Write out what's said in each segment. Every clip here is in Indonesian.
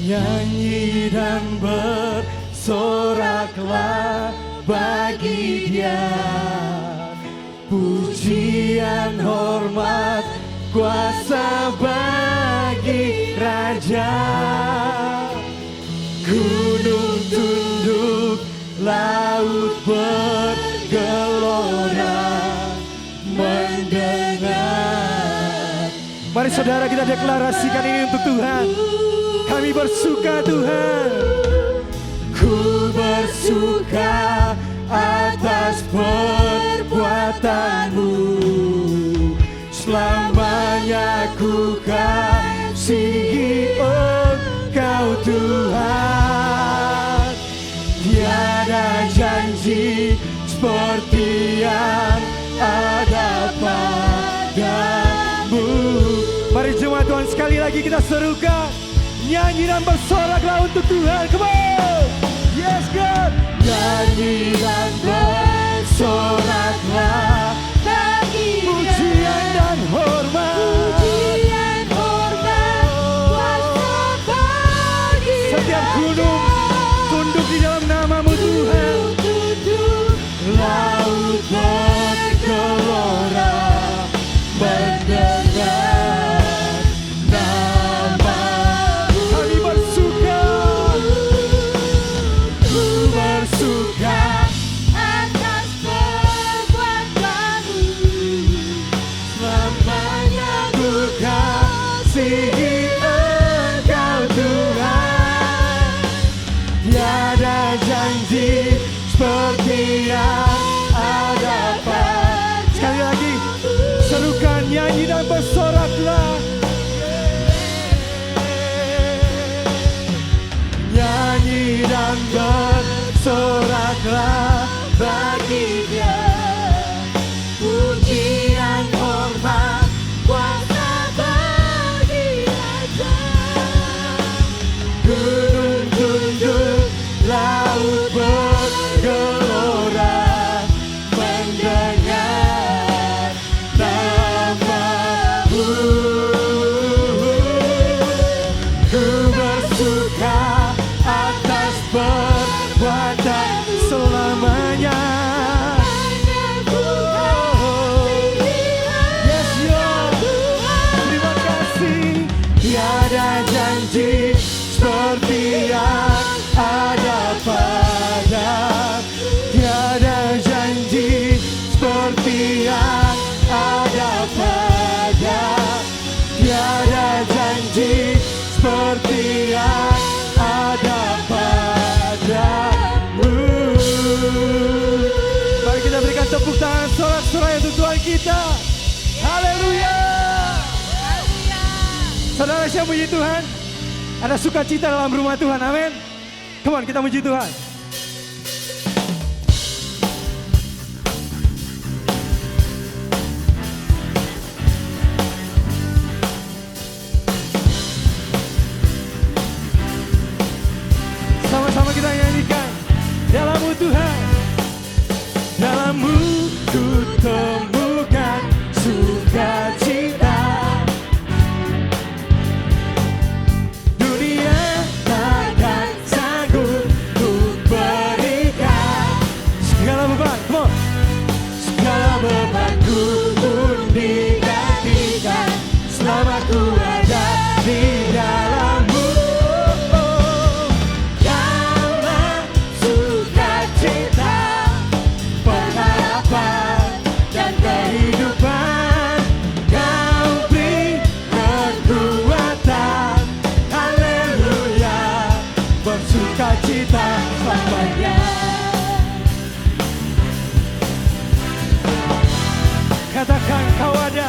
Nyanyi dan bersoraklah bagi Dia, pujian, hormat, kuasa bagi Raja. Gunung tunduk, laut bergelora mendengar. Mari saudara kita deklarasikan ini untuk Tuhan. Kami bersuka Tuhan. Ku bersuka atas perbuatanmu, selamanya ku kasihi Engkau Tuhan. Tiada janji seperti yang ada padamu. Mari jemaat Tuhan sekali lagi kita serukan, nyanyi dan bersoraklah untuk Tuhan. Come on, yes God. Nyanyi dan bersoraklah bagi Dia, pujian dan hormat, kuasa bagi setiap gunung tunduk di dalam nama-Mu Tuhan. Laut bergelora mendengar nama-Mu. Kami bersuka, ku bersuka atas perbuatanmu, selamanya ku kasihi Engkau Tuhan. Tiada janji seperti yang ada pada. Sekali lagi serukan, nyanyi dan bersoraklah. Nyanyi dan bersoraklah bagi Dia, pujian, hormat, kuasa bagi Raja. Gunung tunduk, laut bergelora mendengar nama-Mu. Ku bersuka atas perbuatan selamanya. Yes Lord, terima kasih. Tiada janji seperti yang ada pada. Tiada janji seperti yang ada pada. Tiada janji seperti yang ada padamu. Mari kita berikan tepuk tangan sorak-sorai untuk Tuhan kita. Haleluya. Saudara siapa puji Tuhan? Ada sukacita dalam rumah Tuhan, amin. Come on, kita puji Tuhan. Sama-sama kita nyanyikan, dalam-Mu Tuhan, dalam-Mu ku temukan sukacita. Dunia takkan sanggup untuk berikan segala beban, come on. Segala bebanku pun digantikan selama ku ada di dalam-Mu. Kaulah sukacita, pengharapan dan kehidupan. Kau beri kekuatan, haleluya, bersukacita selamanya. Katakan kau ada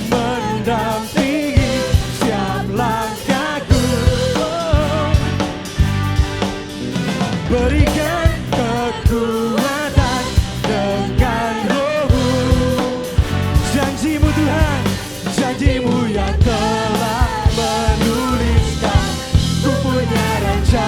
mendampingi setiap langkahku. Berikan kekuatan dengan Roh-Mu. Janji-Mu Tuhan, janji-Mu yang telah menuliskan, ku punya rencana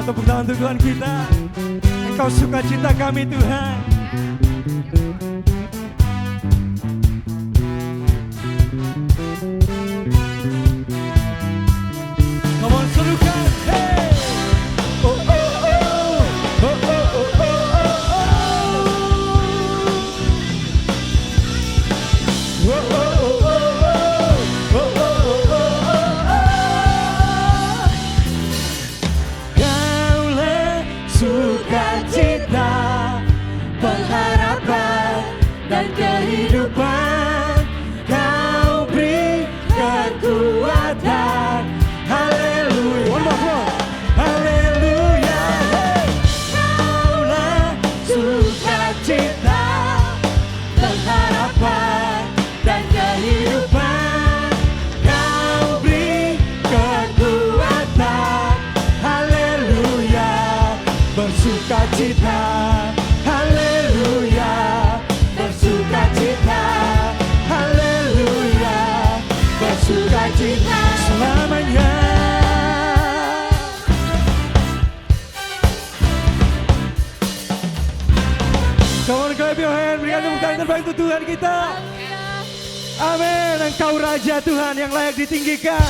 tepuk tangan untuk Tuhan kita. Engkau suka cita kami Tuhan. Come on, serukan. Hey! Oh, oh, oh. Oh, oh, oh, oh, oh, oh. Oh, oh, oh, oh, oh. Oh, oh, oh, oh, oh. Kaulah sukacita, pengharapan dan kehidupan. Kau beri kekuatan. Haleluya. One more. Haleluya. Hey. Kaulah sukacita, pengharapan dan kehidupan. Kau beri kekuatan. Haleluya. Bersukacita. Haleluya. Bersukacita. Haleluya. Bersukacita selamanya. Come on, clap your hand. Berikan tepuk tangan terbaik untuk Tuhan kita. Amin. Engkau Raja Tuhan yang layak ditinggikan.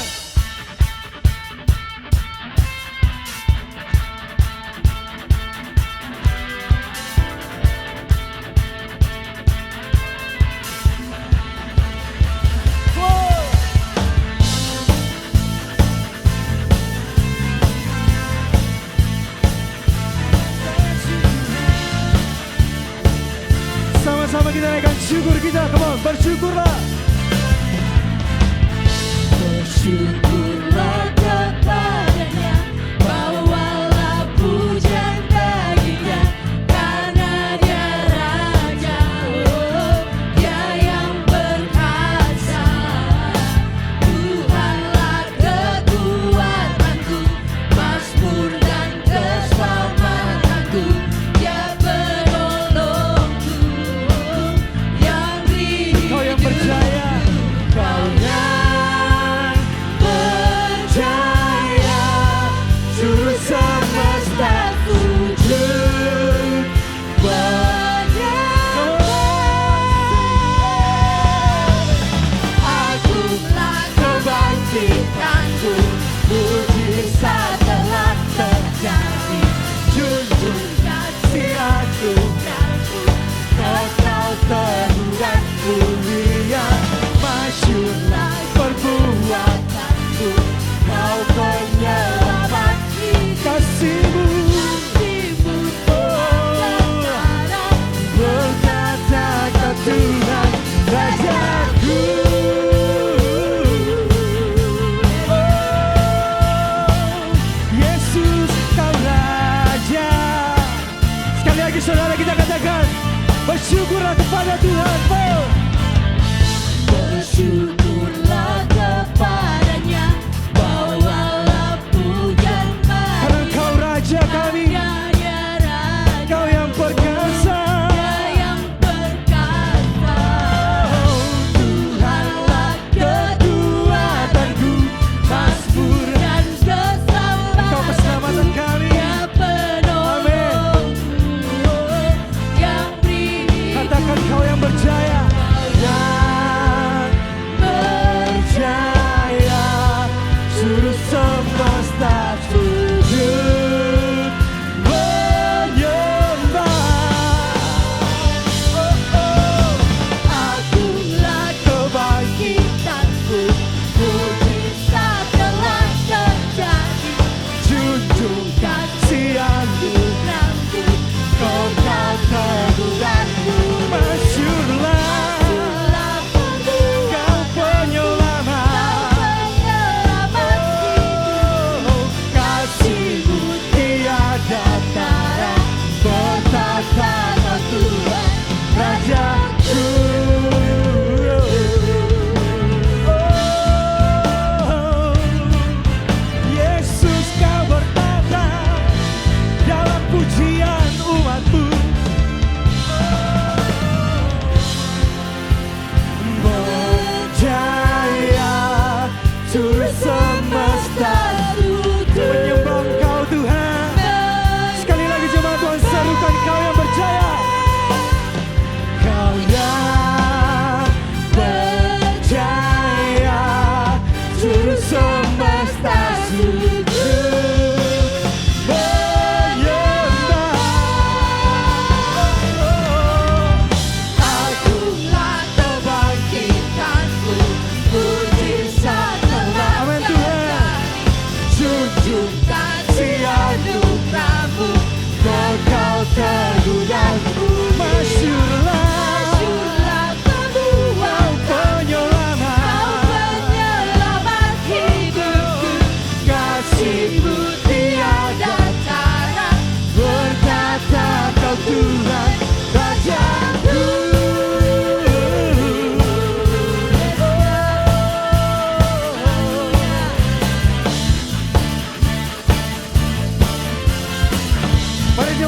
Sama-sama kita naikkan syukur kita. Come on, bersyukurlah. Bersyukurlah kepadanya, bawalah pujian baginya, karena dia Raja, oh, dia yang berkuasa. Tuhanlah kekuatanku, mazmur dan keselamatanku, dia penolongku, yang beri Kau yang percaya. kau yang percaya, Juru semesta sujud agunglah kebangkitanku, mujizat telah terjadi, junjung kasih agungkanku, kekal teguran mulia, masyurlah perbuatanku, kau penyelamat kasihmu. Berkata Tuhan Rajaku. Yesus kau Raja. Sekali lagi saudara kita katakan, bersyukurlah kepada Tuhan. Bersyukurlah kepadanya, bawalah pujian Karena bagi kau Raja kami, Dia Raja, kau yang perkasa. Dia yang perkasa. Tuhanlah kekuatanku, mazmur dan Kau keselamatan kami. Dia penolongku, yang beri Katakan kau yang berjaya. yang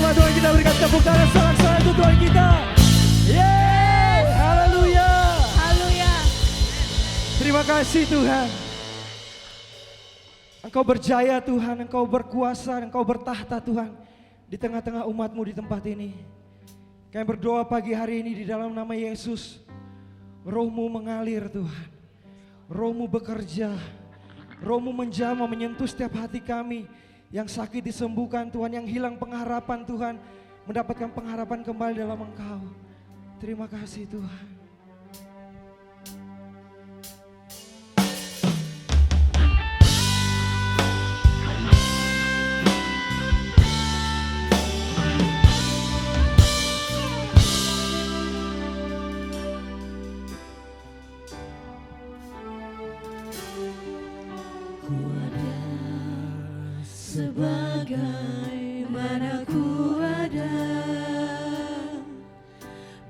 bersama Tuhan kita berikan tepuk tangan sorak-sorai untuk Tuhan kita. Yeay, haleluya. Haleluya. Terima kasih Tuhan. Engkau berjaya Tuhan, Engkau berkuasa, Engkau bertahta Tuhan di tengah-tengah umat-Mu di tempat ini. Kami berdoa pagi hari ini di dalam nama Yesus. Roh-Mu mengalir Tuhan, Roh-Mu bekerja, Roh-Mu menjamah menyentuh setiap hati kami. Yang sakit disembuhkan Tuhan, yang hilang pengharapan Tuhan mendapatkan pengharapan kembali dalam Engkau. Terima kasih Tuhan. Sebagaimana ku ada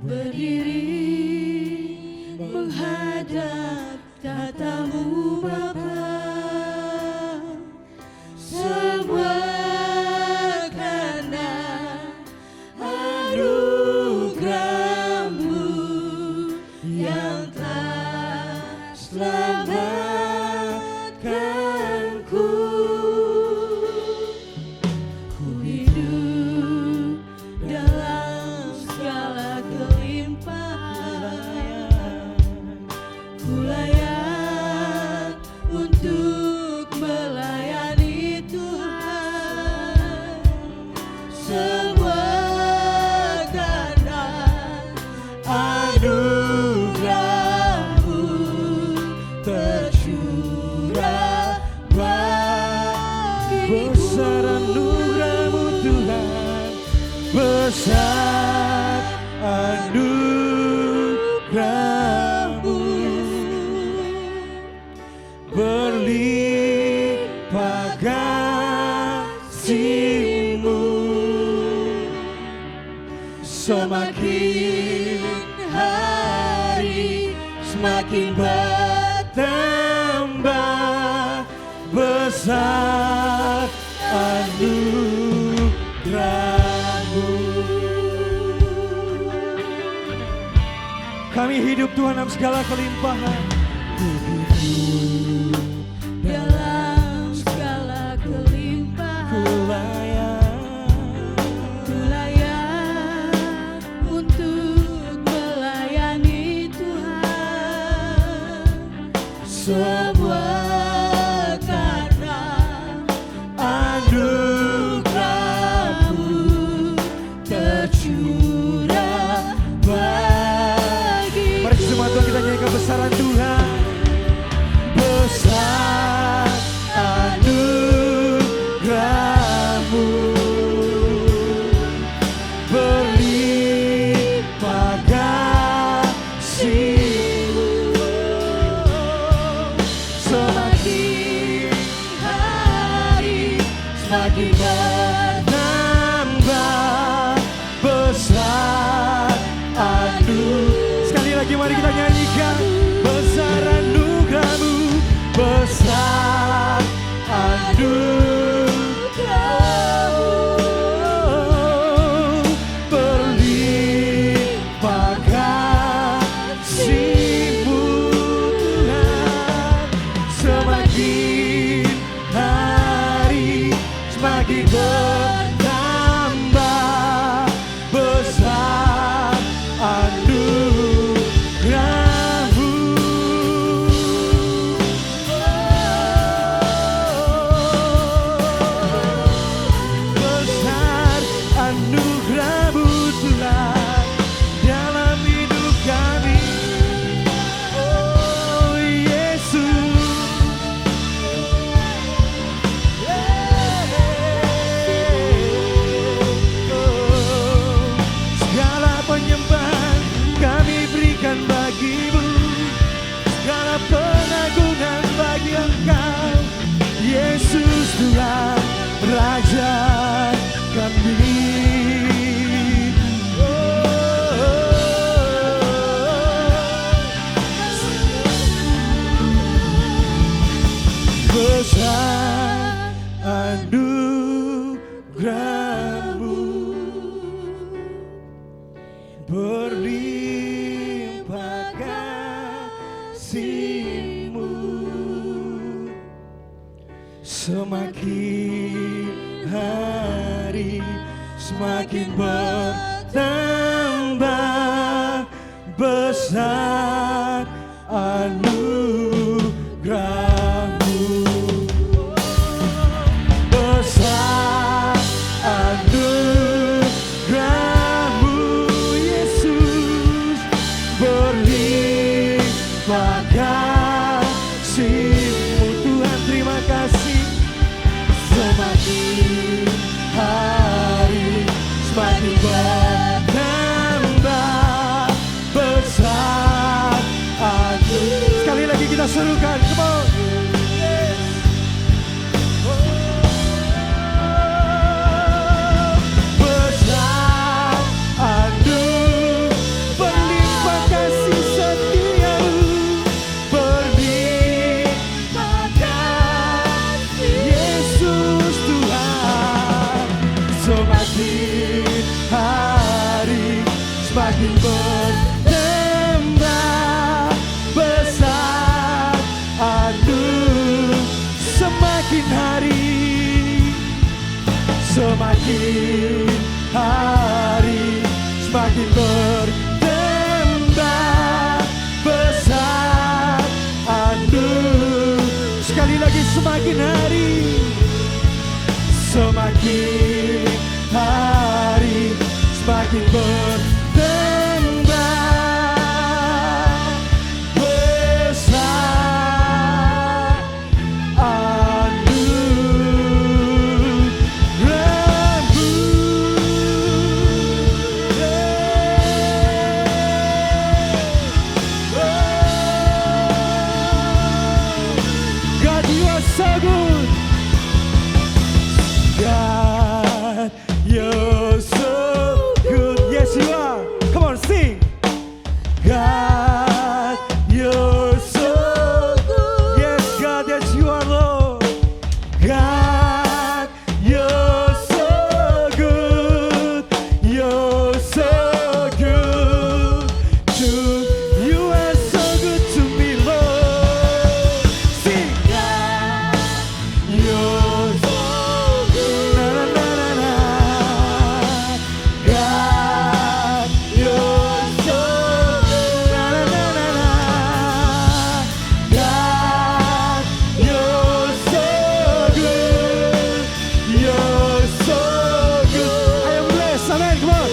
berdiri menghadap tatamu Bapa, semua karena anugerah-Mu yang telah selamatkanku. Besar anugerah-Mu Tuhan, besar anugerah-Mu, berlimpah kasih-Mu, semakin hari semakin bertambah besar anugerah-Mu. Kami hidup Tuhan dalam segala kelimpahan. Hidup dalam segala kelimpahan. Ku layak untuk melayani Tuhan. Semua karena anugerah-Mu tercurah bagi. Mari semua Tuhan kita nyanyi kebesaran Tuhan. Besar anugerah-Mu, berlimpah kasih-Mu, semakin hari semakin bertambah besar anugerah. Sekali lagi mari kita nyanyikan. Besar anugerah-Mu, besar anugerah-Mu, berlimpah kasih-Mu Tuhan, semakin hari semakin bertambah besar anugerah-Mu. Besar anugerah-Mu Tuhan dalam hidup kami. Oh Yesus, segala penyembahan kami berikan bagi-Mu, segala pengagungan bagi Engkau, Yesus Tuhan Raja kami. Besar anugerah-Mu. Semakin hari semakin bertambah besar anugerah-Mu. Besar anugerah-Mu Yesus, berlimpah kasih-Mu Tuhan, terima kasih. Semakin hari semakin bertambah besar anugerah. Sekali lagi kita serukan, come on. Besar anugerah, berlimpah kasih setia-Mu, berlimpah kasih Yesus Tuhan. Semakin hari semakin bertambah besar anugerah. Semakin hari semakin hari semakin bertambah besar anugerah. Sekali lagi, semakin hari semakin hari semakin bertambah besar anugerah-Mu. God, you are so good. God, you're so good. Yes, you are. Come on, sing. God, you're so good. Yes, God, yes, you are, Lord. God, you're so good. You're so good. You are so good to me, Lord. Sing. God, you're so good. Na, na, na, na, na. God, you're so good. Na, na, na, na, na. God, you're so good. You're so good. I am blessed. Amen. Come on.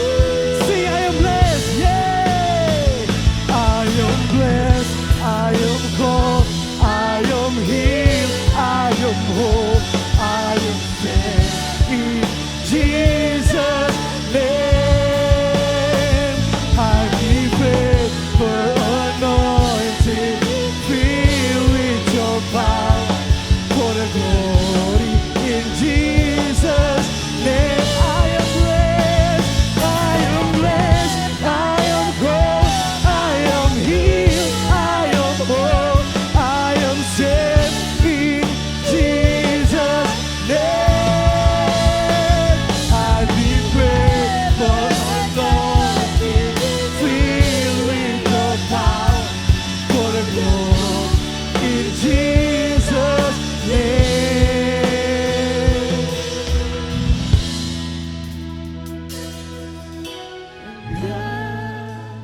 Sing, I am blessed. Yay. I am blessed. I am called. I am healed. I am whole. I am saved in Jesus' name. I give faith for anointing, filled with your power, for the glory in Jesus' name. I am blessed. I am blessed. I am called. I am healed. I am whole. I am saved in Jesus' name. I declare for anointing, filled with your power, for the glory in Jesus' name. God,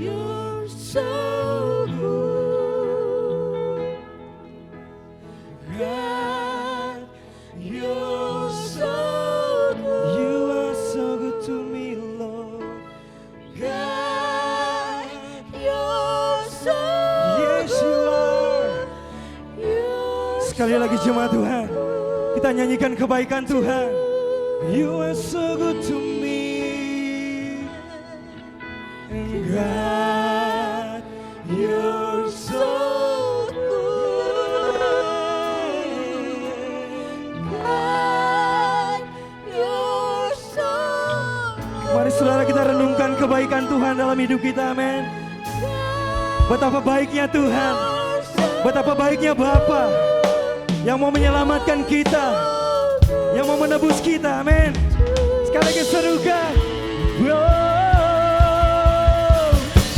you're so good. God, you're so good. You are so good to me, Lord. God, you're so yes, you are. Sekali lagi jemaat Tuhan, kita nyanyikan kebaikan Tuhan. You are so good to me. And God, you're so good. God, you're so good. Mari saudara kita renungkan kebaikan Tuhan dalam hidup kita, amin. Betapa baiknya Tuhan, betapa baiknya Bapa yang mau menyelamatkan kita, yang mau menebus kita, amin. Sekali lagi serukan.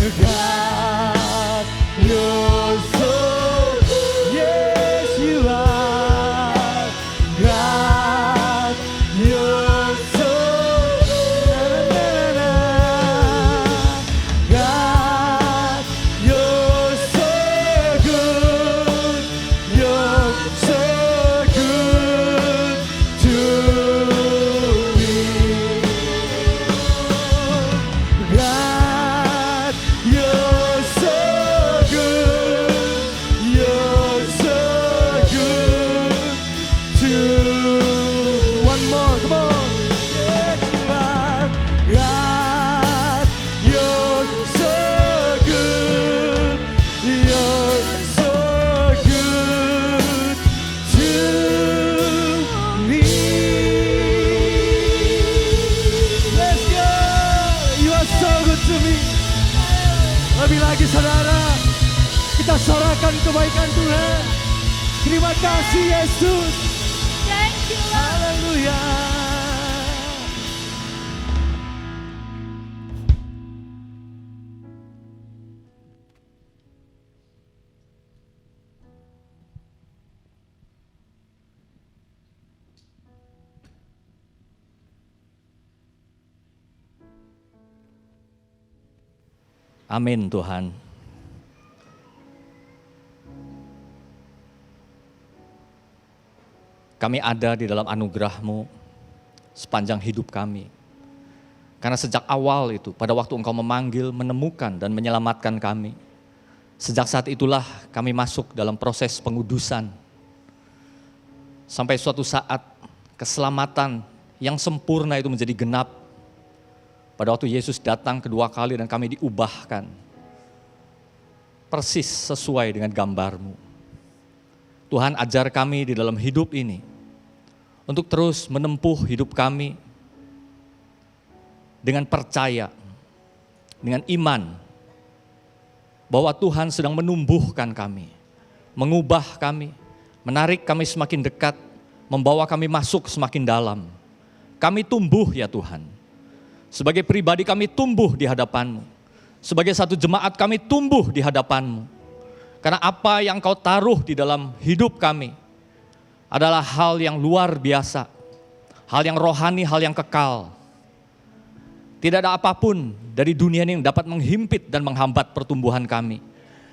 God, you're so good. Yes, you are. lagi saudara, kita sorakan kebaikan Tuhan. Terima kasih Yesus. Thank you, Lord. Haleluya. Amin Tuhan. Kami ada di dalam anugerah-Mu sepanjang hidup kami. Karena sejak awal itu, pada waktu Engkau memanggil, menemukan dan menyelamatkan kami. Sejak saat itulah kami masuk dalam proses pengudusan. Sampai suatu saat keselamatan yang sempurna itu menjadi genap. Pada waktu Yesus datang kedua kali dan kami diubahkan. Persis sesuai dengan gambar-Mu. Tuhan ajar kami di dalam hidup ini. Untuk terus menempuh hidup kami. Dengan percaya. Dengan iman. Bahwa Tuhan sedang menumbuhkan kami. Mengubah kami. Menarik kami semakin dekat. Membawa kami masuk semakin dalam. Kami tumbuh ya Tuhan. Sebagai pribadi kami tumbuh di hadapan-Mu. Sebagai satu jemaat kami tumbuh di hadapan-Mu. Karena apa yang Kau taruh di dalam hidup kami adalah hal yang luar biasa. Hal yang rohani, hal yang kekal. Tidak ada apapun dari dunia ini yang dapat menghimpit dan menghambat pertumbuhan kami.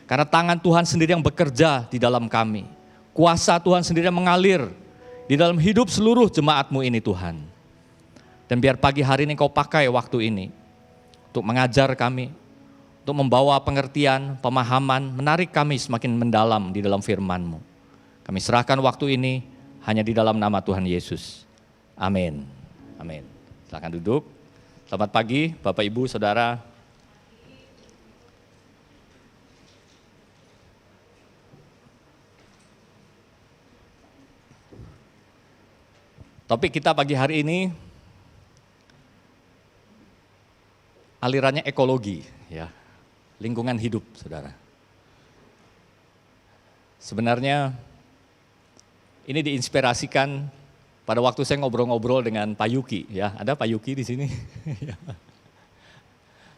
Karena tangan Tuhan sendiri yang bekerja di dalam kami. Kuasa Tuhan sendiri yang mengalir di dalam hidup seluruh jemaat-Mu ini Tuhan. Dan biar pagi hari ini Kau pakai waktu ini untuk mengajar kami, untuk membawa pengertian, pemahaman, menarik kami semakin mendalam di dalam firman-Mu. Kami serahkan waktu ini hanya di dalam nama Tuhan Yesus. Amin. Amin. Silakan duduk. Selamat pagi Bapak Ibu Saudara. Topik kita pagi hari ini alirannya ekologi, ya, lingkungan hidup, saudara. Sebenarnya ini diinspirasikan pada waktu saya ngobrol-ngobrol dengan Pak Yuki, ya, ada Pak Yuki di sini.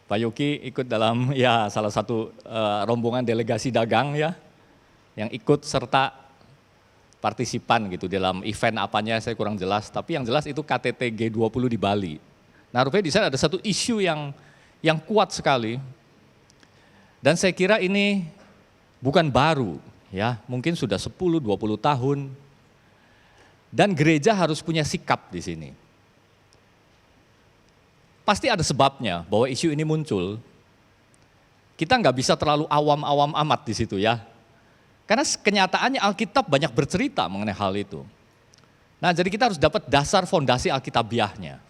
Pak Yuki ikut dalam, ya, salah satu rombongan delegasi dagang, ya, yang ikut serta partisipan gitu dalam event apanya saya kurang jelas, tapi yang jelas itu KTT G20 di Bali. Nah, rupanya di sana ada satu isu yang kuat sekali, dan saya kira ini bukan baru, ya, mungkin sudah 10-20 tahun, dan gereja harus punya sikap di sini. Pasti ada sebabnya bahwa isu ini muncul. Kita nggak bisa terlalu awam-awam amat di situ ya, karena kenyataannya Alkitab banyak bercerita mengenai hal itu. Nah, jadi kita harus dapat dasar fondasi Alkitabiahnya.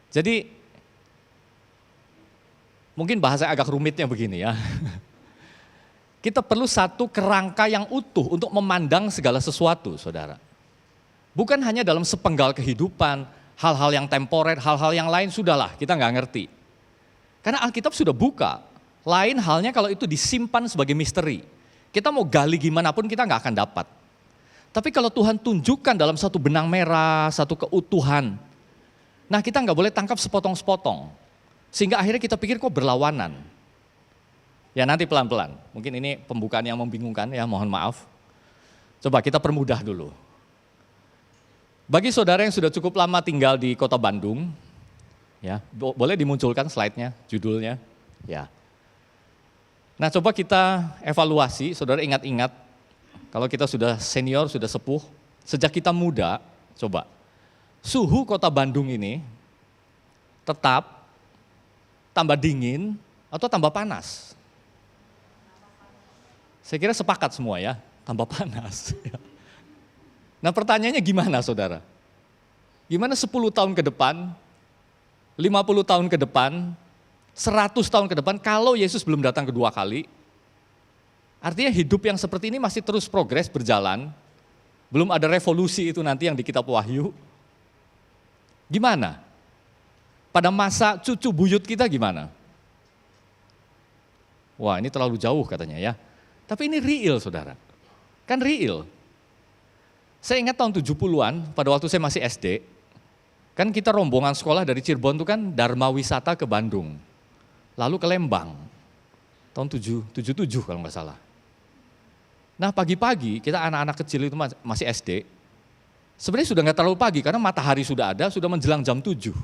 Jadi mungkin bahasa agak rumitnya begini ya. Kita perlu satu kerangka yang utuh untuk memandang segala sesuatu, saudara. Bukan hanya dalam sepenggal kehidupan, hal-hal yang temporer, hal-hal yang lain sudahlah, kita nggak ngerti. Karena Alkitab sudah buka. Lain halnya kalau itu disimpan sebagai misteri. Kita mau gali gimana pun kita nggak akan dapat. Tapi kalau Tuhan tunjukkan dalam satu benang merah, satu keutuhan, nah kita nggak boleh tangkap sepotong-sepotong. Sehingga akhirnya kita pikir kok berlawanan. Ya nanti pelan-pelan, mungkin ini pembukaan yang membingungkan ya, mohon maaf. Coba kita permudah dulu. Bagi saudara yang sudah cukup lama tinggal di kota Bandung, ya boleh dimunculkan slide-nya, judulnya. Ya. Nah coba kita evaluasi, saudara ingat-ingat, kalau kita sudah senior, sudah sepuh, sejak kita muda, coba. Suhu kota Bandung ini tetap tambah dingin atau tambah panas? Saya kira sepakat semua ya, tambah panas. Nah pertanyaannya gimana saudara? Gimana 10 tahun ke depan, 50 tahun ke depan, 100 tahun ke depan kalau Yesus belum datang kedua kali? Artinya hidup yang seperti ini masih terus progres berjalan, belum ada revolusi itu nanti yang di kitab Wahyu. Gimana? Pada masa cucu buyut kita gimana? Wah, ini terlalu jauh katanya ya. Tapi ini real, saudara. Kan real. Saya ingat tahun 70-an, pada waktu saya masih SD, kan kita rombongan sekolah dari Cirebon itu kan Dharma Wisata ke Bandung. Lalu ke Lembang. Tahun 77 kalau nggak salah. Nah pagi-pagi kita anak-anak kecil itu masih SD, sebenarnya sudah nggak terlalu pagi karena matahari sudah ada, sudah menjelang jam 7.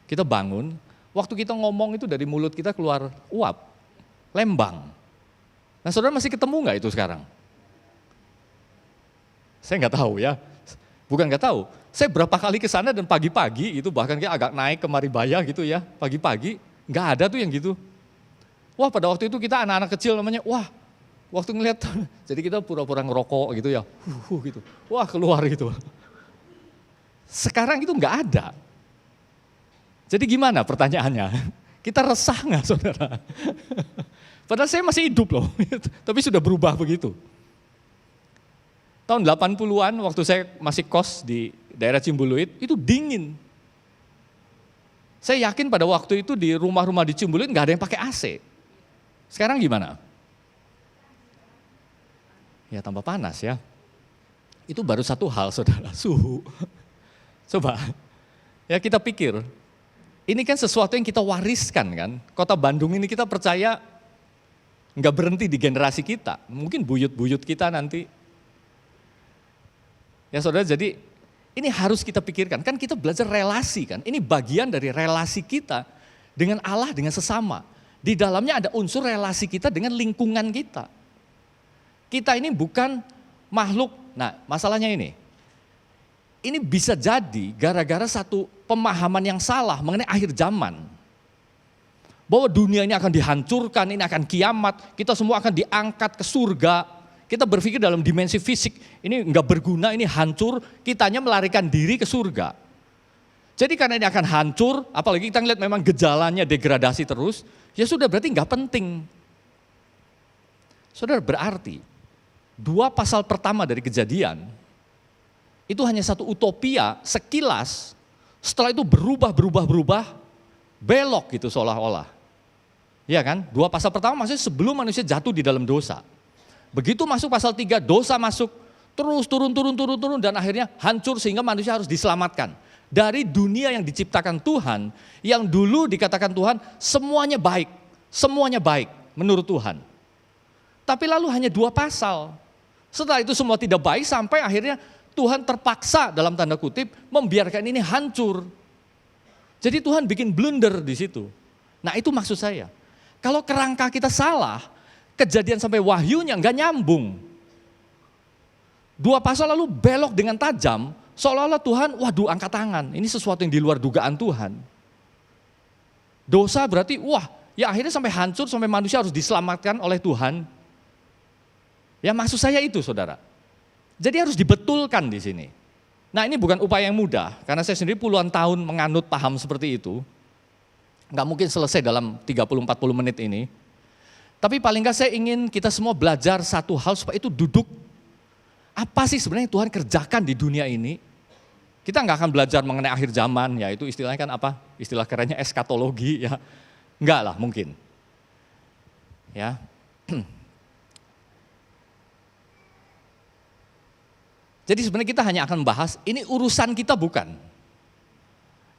Kita bangun, waktu kita ngomong itu dari mulut kita keluar uap, Lembang. Nah saudara masih ketemu nggak itu sekarang? Saya nggak tahu ya, bukan nggak tahu. Saya berapa kali ke sana dan pagi-pagi itu bahkan kayak agak naik ke Maribaya gitu ya, pagi-pagi nggak ada tuh yang gitu. Wah pada waktu itu kita anak-anak kecil namanya, wah waktu ngeliat, jadi kita pura-pura ngerokok gitu ya, gitu. Wah keluar gitu. Sekarang itu nggak ada. Jadi gimana pertanyaannya? Kita resah nggak saudara? Padahal saya masih hidup loh, tapi sudah berubah begitu. Tahun 80-an waktu saya masih kos di daerah Cimbuluit, itu dingin. Saya yakin pada waktu itu di rumah-rumah di Cimbuluit nggak ada yang pakai AC. Sekarang gimana? Ya tambah panas ya. Itu baru satu hal saudara, suhu. Coba, ya kita pikir, ini kan sesuatu yang kita wariskan kan. Kota Bandung ini kita percaya nggak berhenti di generasi kita. Mungkin buyut-buyut kita nanti. Ya saudara, jadi ini harus kita pikirkan. Kan kita belajar relasi kan. Ini bagian dari relasi kita dengan Allah, dengan sesama. Di dalamnya ada unsur relasi kita dengan lingkungan kita. Kita ini bukan makhluk, nah masalahnya ini bisa jadi gara-gara satu pemahaman yang salah mengenai akhir zaman. Bahwa dunia ini akan dihancurkan, ini akan kiamat, kita semua akan diangkat ke surga. Kita berpikir dalam dimensi fisik, ini enggak berguna, ini hancur, kitanya melarikan diri ke surga. Jadi karena ini akan hancur, apalagi kita ngeliat memang gejalanya degradasi terus, ya sudah berarti enggak penting. Saudara, berarti 2 pasal pertama dari Kejadian, itu hanya satu utopia sekilas, setelah itu berubah, belok gitu seolah-olah. Iya kan? 2 pasal pertama maksudnya sebelum manusia jatuh di dalam dosa. Begitu masuk pasal 3, dosa masuk, terus turun, dan akhirnya hancur sehingga manusia harus diselamatkan. Dari dunia yang diciptakan Tuhan, yang dulu dikatakan Tuhan, semuanya baik menurut Tuhan. Tapi lalu hanya 2 pasal. Setelah itu semua tidak baik sampai akhirnya Tuhan terpaksa dalam tanda kutip membiarkan ini hancur. Jadi Tuhan bikin blunder di situ. Nah itu maksud saya. Kalau kerangka kita salah, Kejadian sampai Wahyunya nggak nyambung. 2 pasal lalu belok dengan tajam, seolah-olah Tuhan, waduh angkat tangan, ini sesuatu yang di luar dugaan Tuhan. Dosa berarti, wah ya akhirnya sampai hancur, sampai manusia harus diselamatkan oleh Tuhan. Ya maksud saya itu saudara. Jadi harus dibetulkan di sini. Nah ini bukan upaya yang mudah, karena saya sendiri puluhan tahun menganut paham seperti itu. Nggak mungkin selesai dalam 30-40 menit ini. Tapi paling nggak saya ingin kita semua belajar satu hal supaya itu duduk. Apa sih sebenarnya Tuhan kerjakan di dunia ini? Kita nggak akan belajar mengenai akhir zaman, ya itu istilahnya kan apa? Istilah kerennya eskatologi, ya nggak lah mungkin. Ya. Jadi sebenarnya kita hanya akan membahas, ini urusan kita bukan.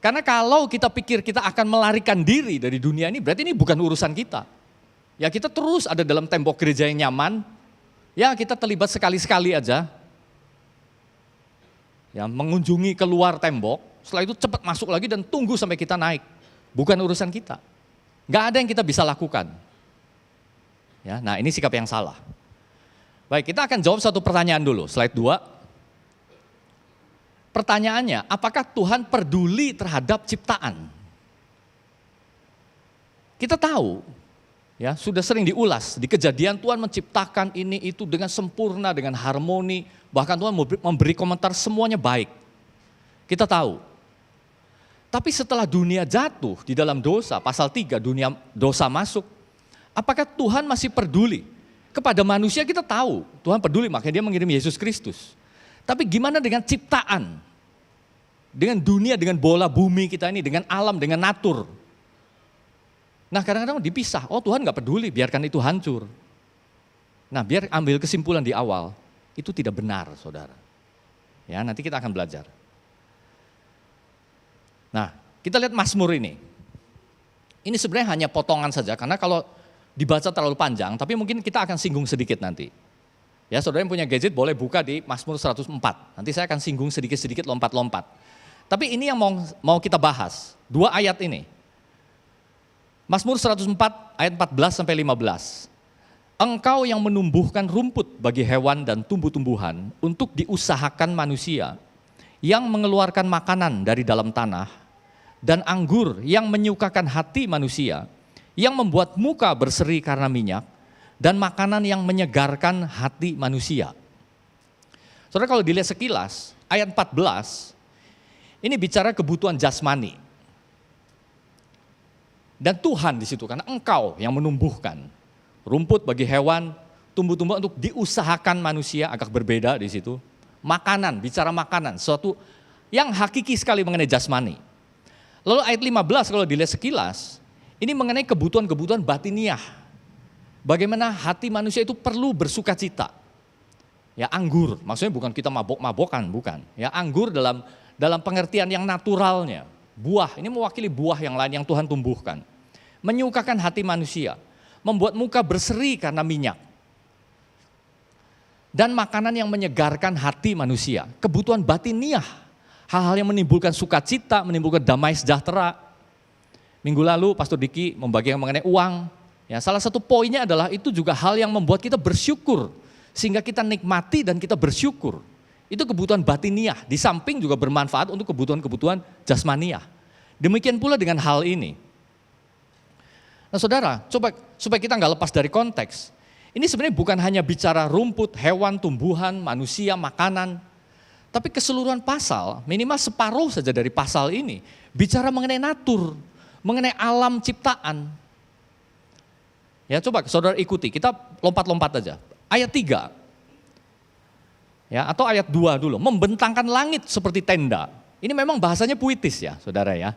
Karena kalau kita pikir kita akan melarikan diri dari dunia ini, berarti ini bukan urusan kita. Ya kita terus ada dalam tembok gereja yang nyaman, ya kita terlibat sekali-sekali aja. Ya mengunjungi keluar tembok, setelah itu cepat masuk lagi dan tunggu sampai kita naik. Bukan urusan kita. Nggak ada yang kita bisa lakukan. Ya, nah ini sikap yang salah. Baik, kita akan jawab satu pertanyaan dulu, slide 2. Pertanyaannya, apakah Tuhan peduli terhadap ciptaan? Kita tahu, ya sudah sering diulas, di Kejadian Tuhan menciptakan ini itu dengan sempurna, dengan harmoni, bahkan Tuhan memberi komentar semuanya baik. Kita tahu. Tapi setelah dunia jatuh di dalam dosa, pasal 3 dunia dosa masuk, apakah Tuhan masih peduli? Kepada manusia kita tahu, Tuhan peduli makanya dia mengirim Yesus Kristus. Tapi gimana dengan ciptaan? Dengan dunia, dengan bola bumi kita ini, dengan alam, dengan natur. Nah kadang-kadang dipisah, oh Tuhan nggak peduli, biarkan itu hancur. Nah biar ambil kesimpulan di awal, itu tidak benar saudara. Ya nanti kita akan belajar. Nah kita lihat Mazmur ini. Ini sebenarnya hanya potongan saja, karena kalau dibaca terlalu panjang, tapi mungkin kita akan singgung sedikit nanti. Ya saudara yang punya gadget boleh buka di Mazmur 104, nanti saya akan singgung sedikit-sedikit lompat-lompat. Tapi ini yang mau kita bahas, 2 ayat ini. Mazmur 104 ayat 14 sampai 15. Engkau yang menumbuhkan rumput bagi hewan dan tumbuh-tumbuhan untuk diusahakan manusia, yang mengeluarkan makanan dari dalam tanah, dan anggur yang menyukakan hati manusia, yang membuat muka berseri karena minyak, dan makanan yang menyegarkan hati manusia. Saudara kalau dilihat sekilas, ayat 14, ini bicara kebutuhan jasmani. Dan Tuhan di situ, karena engkau yang menumbuhkan rumput bagi hewan, tumbuh-tumbuhan untuk diusahakan manusia, agak berbeda di situ. Makanan, bicara makanan, sesuatu yang hakiki sekali mengenai jasmani. Lalu ayat 15 kalau dilihat sekilas, ini mengenai kebutuhan-kebutuhan batiniah. Bagaimana hati manusia itu perlu bersuka cita. Ya anggur, maksudnya bukan kita mabok-mabokan, bukan. Ya anggur dalam pengertian yang naturalnya. Buah, ini mewakili buah yang lain yang Tuhan tumbuhkan. Menyukakan hati manusia, membuat muka berseri karena minyak. Dan makanan yang menyegarkan hati manusia, kebutuhan batiniah. Hal-hal yang menimbulkan sukacita, menimbulkan damai sejahtera. Minggu lalu Pastor Diki membagikan mengenai uang. Ya, salah satu poinnya adalah itu juga hal yang membuat kita bersyukur. Sehingga kita nikmati dan kita bersyukur. Itu kebutuhan batiniah, di samping juga bermanfaat untuk kebutuhan-kebutuhan jasmaniah. Demikian pula dengan hal ini. Nah saudara, coba supaya kita nggak lepas dari konteks. Ini sebenarnya bukan hanya bicara rumput, hewan, tumbuhan, manusia, makanan. Tapi keseluruhan pasal, minimal separuh saja dari pasal ini, bicara mengenai natur, mengenai alam ciptaan. Ya coba saudara ikuti, kita lompat-lompat aja. Ayat 3, ya, atau ayat 2 dulu, membentangkan langit seperti tenda. Ini memang bahasanya puitis ya saudara ya.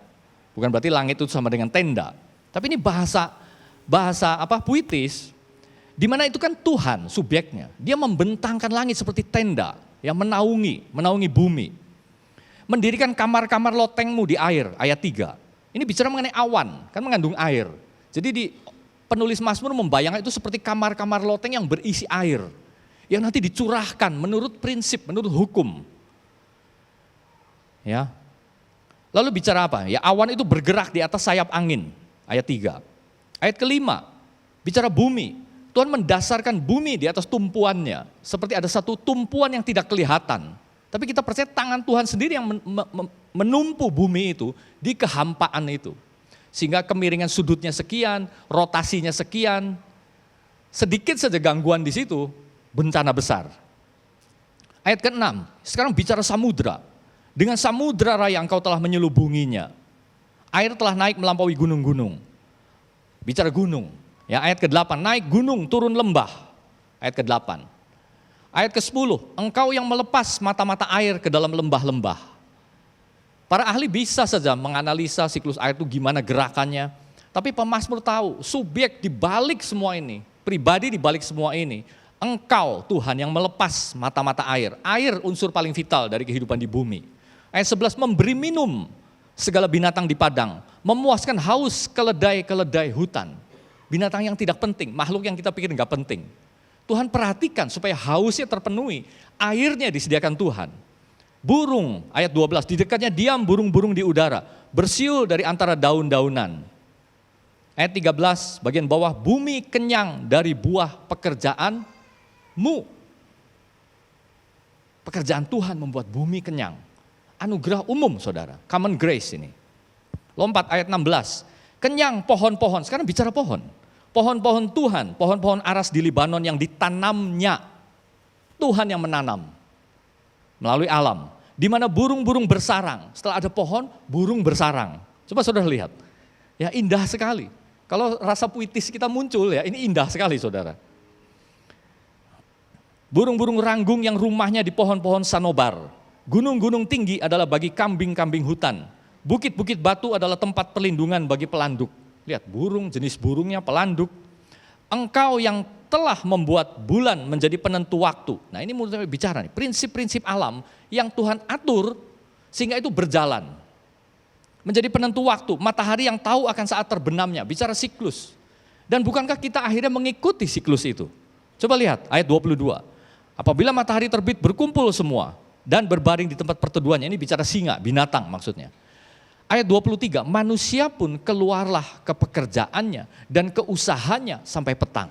Bukan berarti langit itu sama dengan tenda. Tapi ini bahasa puitis, di mana itu kan Tuhan subjeknya. Dia membentangkan langit seperti tenda yang menaungi bumi. Mendirikan kamar-kamar lotengmu di air, ayat 3. Ini bicara mengenai awan, kan mengandung air. Jadi penulis Mazmur membayangkan itu seperti kamar-kamar loteng yang berisi air. Yang nanti dicurahkan menurut prinsip, menurut hukum. Ya. Lalu bicara apa? Ya awan itu bergerak di atas sayap angin. Ayat 3. Ayat kelima, bicara bumi. Tuhan mendasarkan bumi di atas tumpuannya. Seperti ada satu tumpuan yang tidak kelihatan. Tapi kita percaya tangan Tuhan sendiri yang menumpu bumi itu di kehampaan itu. Sehingga kemiringan sudutnya sekian, rotasinya sekian. Sedikit saja gangguan di situ, bencana besar. Ayat ke-6, sekarang bicara samudra. Dengan samudra raya engkau telah menyelubunginya. Air telah naik melampaui gunung-gunung. Bicara gunung. Ya, ayat ke-8, naik gunung turun lembah. Ayat ke-8. Ayat ke-10, engkau yang melepas mata-mata air ke dalam lembah-lembah. Para ahli bisa saja menganalisa siklus air itu gimana gerakannya. Tapi pemazmur tahu, subjek di balik semua ini, pribadi di balik semua ini, engkau Tuhan yang melepas mata-mata air. Air unsur paling vital dari kehidupan di bumi. Ayat 11, memberi minum segala binatang di padang, memuaskan haus keledai-keledai hutan. Binatang yang tidak penting, makhluk yang kita pikir nggak penting. Tuhan perhatikan supaya hausnya terpenuhi, airnya disediakan Tuhan. Burung, ayat 12, di dekatnya diam burung-burung di udara, bersiul dari antara daun-daunan. Ayat 13, bagian bawah, bumi kenyang dari buah pekerjaanmu. Pekerjaan Tuhan membuat bumi kenyang. Anugerah umum saudara, common grace ini. Lompat ayat 16, kenyang pohon-pohon, sekarang bicara pohon. Pohon-pohon Tuhan, pohon-pohon aras di Libanon yang ditanamnya. Tuhan yang menanam melalui alam. Di mana burung-burung bersarang, setelah ada pohon, burung bersarang. Coba saudara lihat, ya indah sekali. Kalau rasa puitis kita muncul ya, ini indah sekali saudara. Burung-burung ranggung yang rumahnya di pohon-pohon sanobar. Gunung-gunung tinggi adalah bagi kambing-kambing hutan. Bukit-bukit batu adalah tempat perlindungan bagi pelanduk. Lihat burung, jenis burungnya, pelanduk. Engkau yang telah membuat bulan menjadi penentu waktu. Nah ini menurut saya bicara nih, prinsip-prinsip alam yang Tuhan atur sehingga itu berjalan. Menjadi penentu waktu, matahari yang tahu akan saat terbenamnya, bicara siklus. Dan bukankah kita akhirnya mengikuti siklus itu? Coba lihat ayat 22. Apabila matahari terbit berkumpul semua dan berbaring di tempat perteduhannya, ini bicara singa, binatang maksudnya. Ayat 23, manusia pun keluarlah ke pekerjaannya dan ke usahanya sampai petang.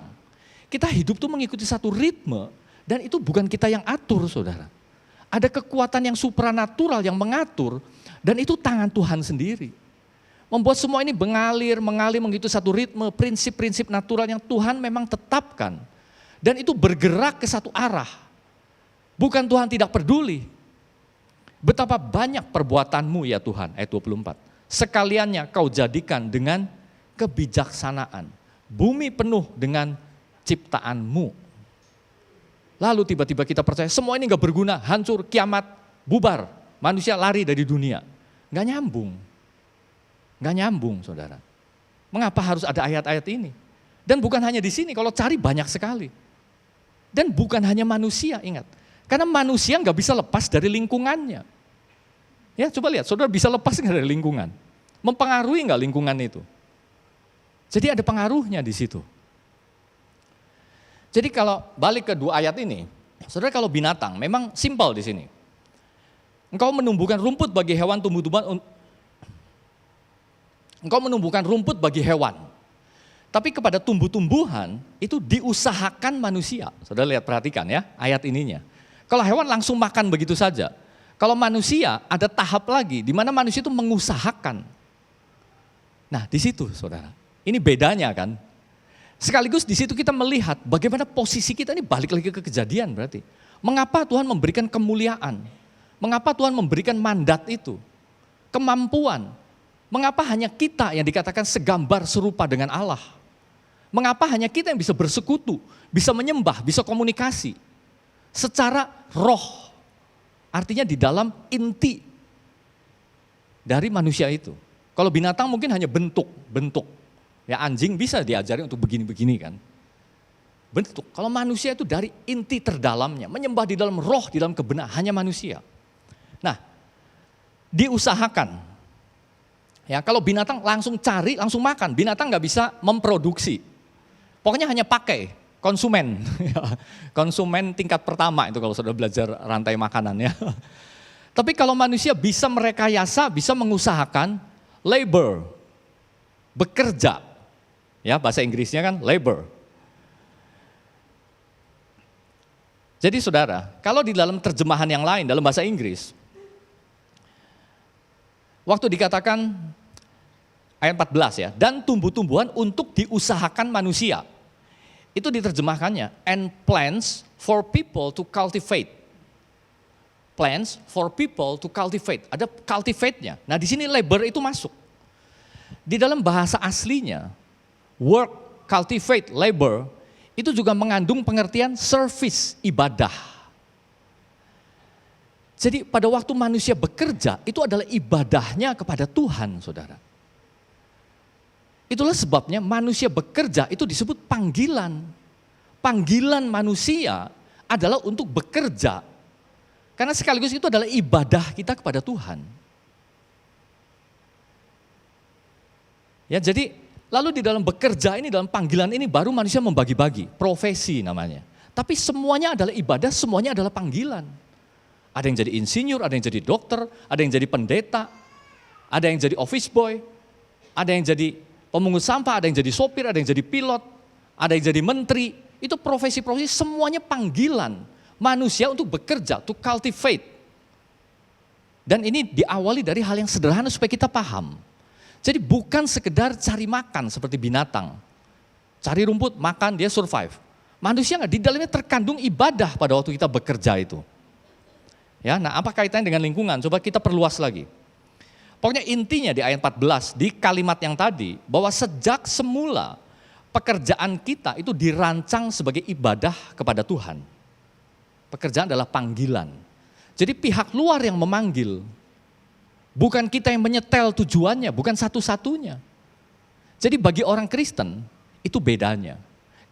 Kita hidup tuh mengikuti satu ritme dan itu bukan kita yang atur, saudara. Ada kekuatan yang supranatural yang mengatur dan itu tangan Tuhan sendiri. Membuat semua ini mengalir mengikuti satu ritme, prinsip-prinsip natural yang Tuhan memang tetapkan. Dan itu bergerak ke satu arah. Bukan Tuhan tidak peduli. Betapa banyak perbuatanmu ya Tuhan, ayat 24. Sekaliannya kau jadikan dengan kebijaksanaan. Bumi penuh dengan ciptaanmu. Lalu tiba-tiba kita percaya semua ini gak berguna, hancur, kiamat, bubar. Manusia lari dari dunia. Gak nyambung. Gak nyambung saudara. Mengapa harus ada ayat-ayat ini? Dan bukan hanya di sini, kalau cari banyak sekali. Dan bukan hanya manusia, ingat. Karena manusia nggak bisa lepas dari lingkungannya. Ya coba lihat, saudara bisa lepas nggak dari lingkungan? Mempengaruhi nggak lingkungan itu? Jadi ada pengaruhnya di situ. Jadi kalau balik ke dua ayat ini, saudara kalau binatang memang simpel di sini. Engkau menumbuhkan rumput bagi hewan tumbuh-tumbuhan. Engkau menumbuhkan rumput bagi hewan. Tapi kepada tumbuh-tumbuhan itu diusahakan manusia. Saudara lihat perhatikan ya ayat ininya. Kalau hewan langsung makan begitu saja. Kalau manusia ada tahap lagi di mana manusia itu mengusahakan. Nah, di situ Saudara. Ini bedanya kan. Sekaligus di situ kita melihat bagaimana posisi kita ini balik lagi ke kejadian berarti. Mengapa Tuhan memberikan kemuliaan? Mengapa Tuhan memberikan mandat itu? Kemampuan. Mengapa hanya kita yang dikatakan segambar serupa dengan Allah? Mengapa hanya kita yang bisa bersekutu, bisa menyembah, bisa komunikasi? Secara roh, artinya di dalam inti dari manusia itu. Kalau binatang mungkin hanya bentuk. Ya anjing bisa diajari untuk begini-begini kan. Bentuk. Kalau manusia itu dari inti terdalamnya, menyembah di dalam roh, di dalam kebenaran, hanya manusia. Nah, diusahakan. Ya, kalau binatang langsung cari, langsung makan. Binatang nggak bisa memproduksi. Pokoknya hanya pakai. Konsumen, konsumen tingkat pertama itu kalau sudah belajar rantai makanan ya. Tapi kalau manusia bisa merekayasa, bisa mengusahakan, labor, bekerja, ya bahasa Inggrisnya kan labor. Jadi saudara, kalau di dalam terjemahan yang lain, dalam bahasa Inggris, waktu dikatakan ayat 14 ya, dan tumbuh-tumbuhan untuk diusahakan manusia. Itu diterjemahkannya, and plants for people to cultivate. Plants for people to cultivate. Ada cultivate-nya. Nah di sini labor itu masuk. Di dalam bahasa aslinya, work, cultivate, labor, itu juga mengandung pengertian service, ibadah. Jadi pada waktu manusia bekerja, itu adalah ibadahnya kepada Tuhan, saudara. Itulah sebabnya manusia bekerja itu disebut panggilan. Panggilan manusia adalah untuk bekerja. Karena sekaligus itu adalah ibadah kita kepada Tuhan. Ya, jadi lalu di dalam bekerja ini, dalam panggilan ini baru manusia membagi-bagi, profesi namanya. Tapi semuanya adalah ibadah, semuanya adalah panggilan. Ada yang jadi insinyur, ada yang jadi dokter, ada yang jadi pendeta, ada yang jadi office boy, ada yang jadi pemungut sampah, ada yang jadi sopir, ada yang jadi pilot, ada yang jadi menteri. Itu profesi-profesi semuanya panggilan manusia untuk bekerja, to cultivate. Dan ini diawali dari hal yang sederhana supaya kita paham. Jadi bukan sekedar cari makan seperti binatang. Cari rumput, makan, dia survive. Manusia nggak, di dalamnya terkandung ibadah pada waktu kita bekerja itu. Ya, nah apa kaitannya dengan lingkungan? Coba kita perluas lagi. Pokoknya intinya di ayat 14, di kalimat yang tadi, bahwa sejak semula pekerjaan kita itu dirancang sebagai ibadah kepada Tuhan. Pekerjaan adalah panggilan. Jadi pihak luar yang memanggil, bukan kita yang menyetel tujuannya, bukan satu-satunya. Jadi bagi orang Kristen, itu bedanya.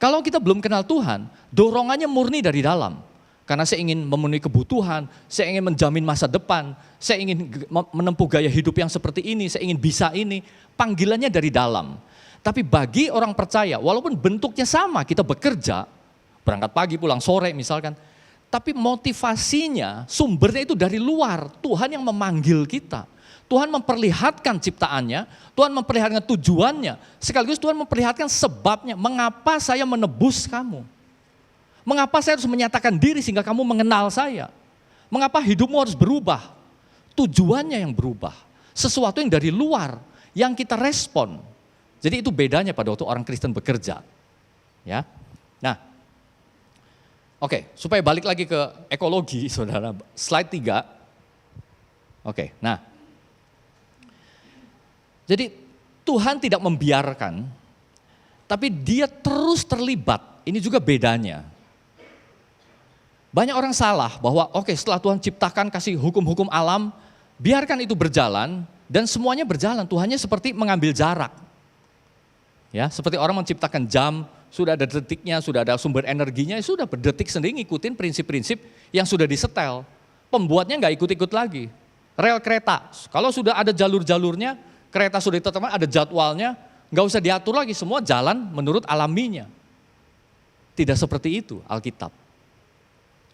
Kalau kita belum kenal Tuhan, dorongannya murni dari dalam. Karena saya ingin memenuhi kebutuhan, saya ingin menjamin masa depan, saya ingin menempuh gaya hidup yang seperti ini, saya ingin bisa ini. Panggilannya dari dalam. Tapi bagi orang percaya, walaupun bentuknya sama, kita bekerja, berangkat pagi, pulang sore misalkan, tapi motivasinya, sumbernya itu dari luar. Tuhan yang memanggil kita. Tuhan memperlihatkan ciptaannya, Tuhan memperlihatkan tujuannya, sekaligus Tuhan memperlihatkan sebabnya, mengapa saya menebus kamu. Mengapa saya harus menyatakan diri sehingga kamu mengenal saya. Mengapa hidupmu harus berubah. Tujuannya yang berubah. Sesuatu yang dari luar, yang kita respon. Jadi itu bedanya pada waktu orang Kristen bekerja. Ya. Nah, oke, supaya balik lagi ke ekologi, saudara, slide 3. Oke, nah. Jadi Tuhan tidak membiarkan, tapi dia terus terlibat. Ini juga bedanya. Banyak orang salah bahwa setelah Tuhan ciptakan kasih hukum-hukum alam, biarkan itu berjalan dan semuanya berjalan. Tuhannya seperti mengambil jarak. Ya, seperti orang menciptakan jam, sudah ada detiknya, sudah ada sumber energinya, sudah berdetik sendiri ngikutin prinsip-prinsip yang sudah disetel. Pembuatnya nggak ikut-ikut lagi. Rel kereta, kalau sudah ada jalur-jalurnya, kereta sudah ditetapkan, ada jadwalnya, nggak usah diatur lagi, semua jalan menurut alaminya. Tidak seperti itu Alkitab.